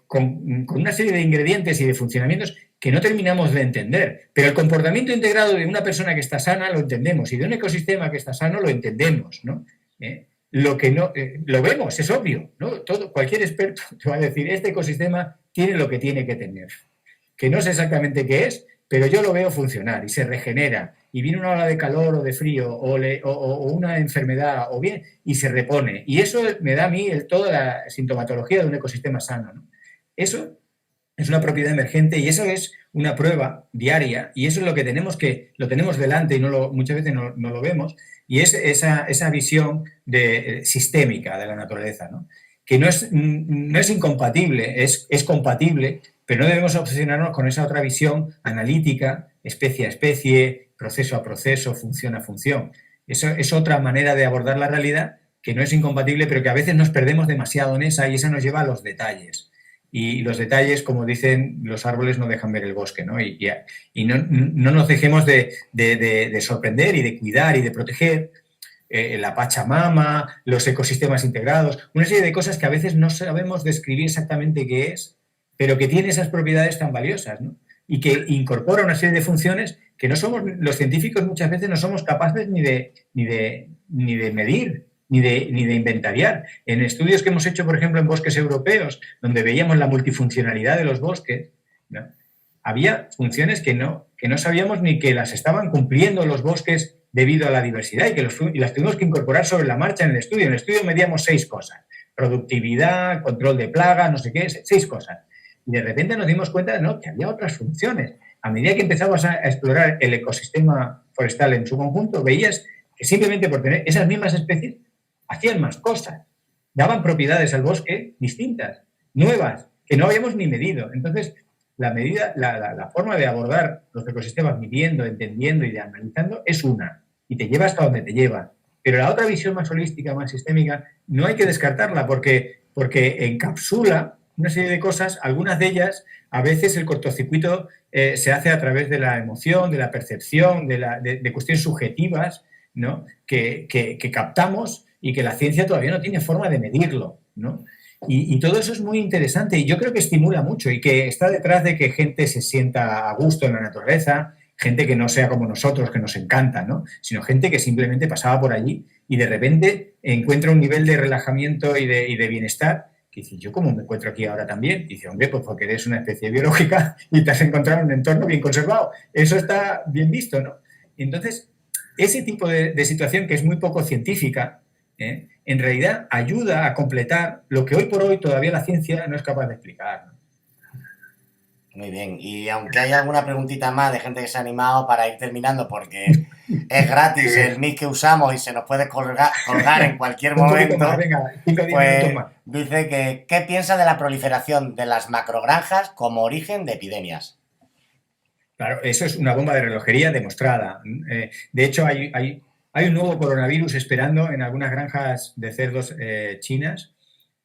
con una serie de ingredientes y de funcionamientos que no terminamos de entender. Pero el comportamiento integrado de una persona que está sana lo entendemos y de un ecosistema que está sano lo entendemos, ¿no? Lo que no lo vemos, es obvio, ¿no? Cualquier experto te va a decir, este ecosistema tiene lo que tiene que tener. Que no sé exactamente qué es, pero yo lo veo funcionar y se regenera y viene una ola de calor o de frío o una enfermedad o bien y se repone. Y eso me da a mí toda la sintomatología de un ecosistema sano, ¿no? Eso es una propiedad emergente y eso es una prueba diaria y eso es lo que lo tenemos delante y muchas veces no lo vemos y es esa visión sistémica de la naturaleza, ¿no? Que no es incompatible, es compatible, pero no debemos obsesionarnos con esa otra visión analítica, especie a especie, proceso a proceso, función a función. Eso es otra manera de abordar la realidad que no es incompatible, pero que a veces nos perdemos demasiado en esa y esa nos lleva a los detalles. Y los detalles, como dicen, los árboles no dejan ver el bosque, ¿no? Y no nos dejemos de sorprender y de cuidar y de proteger la Pachamama, los ecosistemas integrados, una serie de cosas que a veces no sabemos describir exactamente qué es, pero que tiene esas propiedades tan valiosas, ¿no? Y que incorpora una serie de funciones que los científicos muchas veces no somos capaces ni de medir, ni de inventariar. En estudios que hemos hecho, por ejemplo, en bosques europeos, donde veíamos la multifuncionalidad de los bosques, ¿no? Había funciones que no sabíamos ni que las estaban cumpliendo los bosques debido a la diversidad y las tuvimos que incorporar sobre la marcha en el estudio. En el estudio medíamos 6 cosas. Productividad, control de plagas, no sé qué, 6 cosas. Y de repente nos dimos cuenta de que había otras funciones. A medida que empezamos a explorar el ecosistema forestal en su conjunto, veías que simplemente por tener esas mismas especies hacían más cosas. Daban propiedades al bosque distintas, nuevas, que no habíamos ni medido. Entonces, la forma de abordar los ecosistemas midiendo, entendiendo y analizando es una. Y te lleva hasta donde te lleva. Pero la otra visión más holística, más sistémica, no hay que descartarla porque encapsula una serie de cosas, algunas de ellas, a veces el cortocircuito se hace a través de la emoción, de la percepción, de cuestiones subjetivas, ¿no? que captamos y que la ciencia todavía no tiene forma de medirlo, ¿no? Y todo eso es muy interesante y yo creo que estimula mucho y que está detrás de que gente se sienta a gusto en la naturaleza, gente que no sea como nosotros, que nos encanta, ¿no? Sino gente que simplemente pasaba por allí y de repente encuentra un nivel de relajamiento y de bienestar que dice, ¿yo cómo me encuentro aquí ahora también? Y dice, hombre, pues porque eres una especie biológica y te has encontrado en un entorno bien conservado. Eso está bien visto, ¿no? Y entonces, ese tipo de situación que es muy poco científica, en realidad ayuda a completar lo que hoy por hoy todavía la ciencia no es capaz de explicar, ¿no? Muy bien, y aunque hay alguna preguntita más de gente que se ha animado para ir terminando, porque es gratis el mic que usamos y se nos puede colgar en cualquier momento, más, venga, 5 o 10 pues minutos más. dice que ¿qué piensa de la proliferación de las macrogranjas como origen de epidemias? Claro, eso es una bomba de relojería demostrada. De hecho, hay un nuevo coronavirus esperando en algunas granjas de cerdos chinas.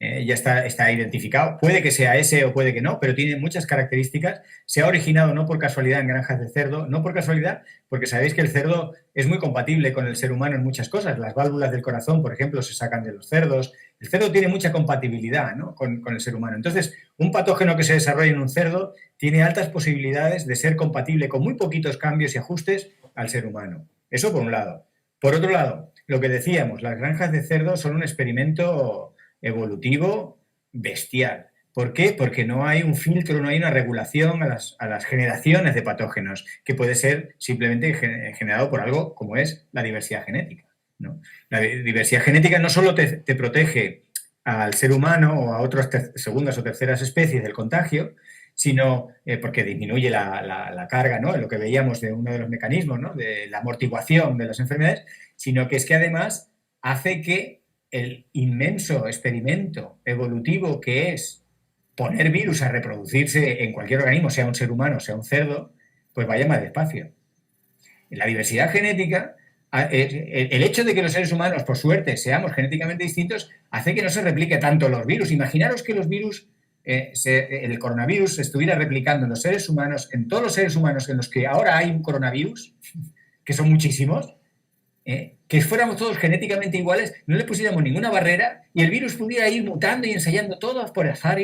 Ya está identificado. Puede que sea ese o puede que no, pero tiene muchas características. Se ha originado no por casualidad en granjas de cerdo, no por casualidad, porque sabéis que el cerdo es muy compatible con el ser humano en muchas cosas. Las válvulas del corazón, por ejemplo, se sacan de los cerdos. El cerdo tiene mucha compatibilidad, ¿no? con el ser humano. Entonces, un patógeno que se desarrolla en un cerdo tiene altas posibilidades de ser compatible con muy poquitos cambios y ajustes al ser humano. Eso por un lado. Por otro lado, lo que decíamos, las granjas de cerdo son un experimento evolutivo bestial. ¿Por qué? Porque no hay un filtro, no hay una regulación a las generaciones de patógenos, que puede ser simplemente generado por algo como es la diversidad genética, ¿no? La diversidad genética no solo te protege al ser humano o a otras segundas o terceras especies del contagio, sino porque disminuye la carga, ¿no? En lo que veíamos de uno de los mecanismos, ¿no? De la amortiguación de las enfermedades, sino que es que además hace que el inmenso experimento evolutivo que es poner virus a reproducirse en cualquier organismo, sea un ser humano, sea un cerdo, pues vaya más despacio. En la diversidad genética, el hecho de que los seres humanos, por suerte, seamos genéticamente distintos, hace que no se replique tanto los virus. Imaginaros que los virus, el coronavirus se estuviera replicando en los seres humanos, en todos los seres humanos en los que ahora hay un coronavirus, que son muchísimos, que fuéramos todos genéticamente iguales, no le pusiéramos ninguna barrera y el virus pudiera ir mutando y ensayando todas por azar,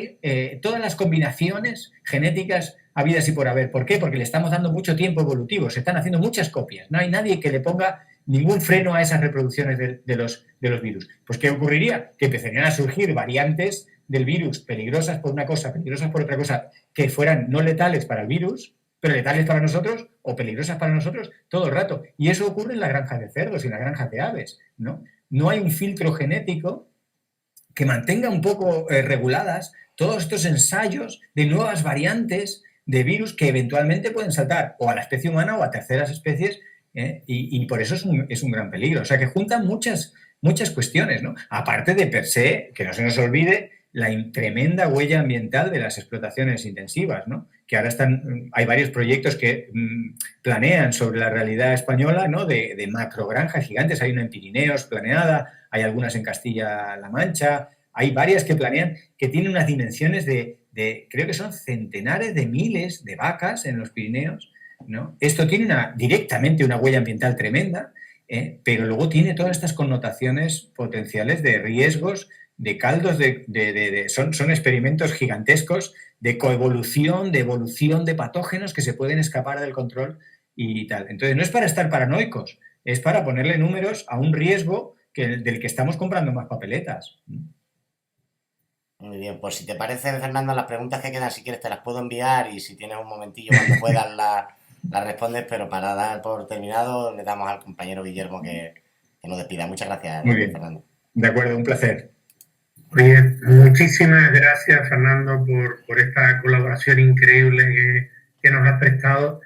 todas las combinaciones genéticas habidas y por haber. ¿Por qué? Porque le estamos dando mucho tiempo evolutivo, se están haciendo muchas copias, no hay nadie que le ponga ningún freno a esas reproducciones de los virus. Pues ¿qué ocurriría? Que empezarían a surgir variantes del virus peligrosas por una cosa, peligrosas por otra cosa, que fueran no letales para el virus, pero letales para nosotros o peligrosas para nosotros todo el rato. Y eso ocurre en las granjas de cerdos y en las granjas de aves, ¿no? No hay un filtro genético que mantenga un poco reguladas todos estos ensayos de nuevas variantes de virus que eventualmente pueden saltar o a la especie humana o a terceras especies, y por eso es un gran peligro. O sea, que juntan muchas cuestiones, ¿no? Aparte de per se, que no se nos olvide, la tremenda huella ambiental de las explotaciones intensivas, ¿no? Que ahora hay varios proyectos que planean sobre la realidad española, ¿no? De macrogranjas gigantes. Hay una en Pirineos planeada, hay algunas en Castilla-La Mancha, hay varias que planean que tienen unas dimensiones creo que son centenares de miles de vacas en los Pirineos, ¿no? Esto tiene directamente una huella ambiental tremenda, pero luego tiene todas estas connotaciones potenciales de riesgos, de caldos, son experimentos gigantescos de coevolución, de evolución de patógenos que se pueden escapar del control y tal. Entonces, no es para estar paranoicos, es para ponerle números a un riesgo del que estamos comprando más papeletas. Muy bien, pues si te parece, Fernando, las preguntas que quedan, si quieres, te las puedo enviar y si tienes un momentillo cuando puedas las respondes, pero para dar por terminado le damos al compañero Guillermo que nos despida. Muchas gracias, muy bien, Fernando. De acuerdo, un placer. Oye, muchísimas gracias, Fernando, por esta colaboración increíble que nos has prestado.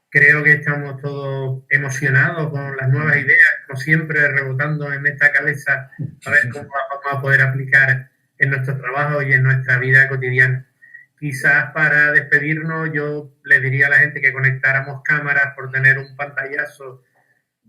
Creo que estamos todos emocionados con las nuevas ideas, como siempre, rebotando en esta cabeza a ver cómo las vamos a poder aplicar en nuestro trabajo y en nuestra vida cotidiana. Quizás para despedirnos yo le diría a la gente que conectáramos cámaras por tener un pantallazo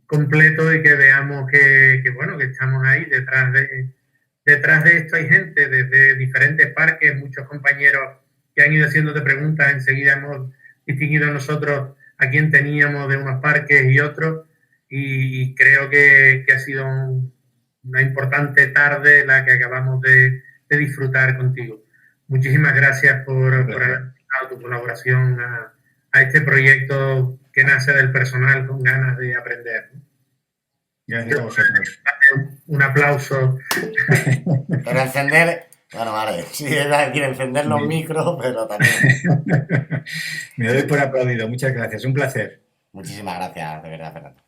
completo y que veamos que estamos ahí detrás de esto. Hay gente desde diferentes parques, muchos compañeros que han ido haciéndote preguntas. Enseguida hemos distinguido nosotros a quién teníamos de unos parques y otros, y creo que ha sido una importante tarde la que acabamos de disfrutar contigo. Muchísimas gracias por haber dado tu colaboración a este proyecto que nace del personal con ganas de aprender. Gracias a vosotros. Un aplauso. Pero encender, bueno, vale, sí, quiere encender los micros, pero también. Me doy por aplaudido, muchas gracias, un placer. Muchísimas gracias, de verdad, Fernando.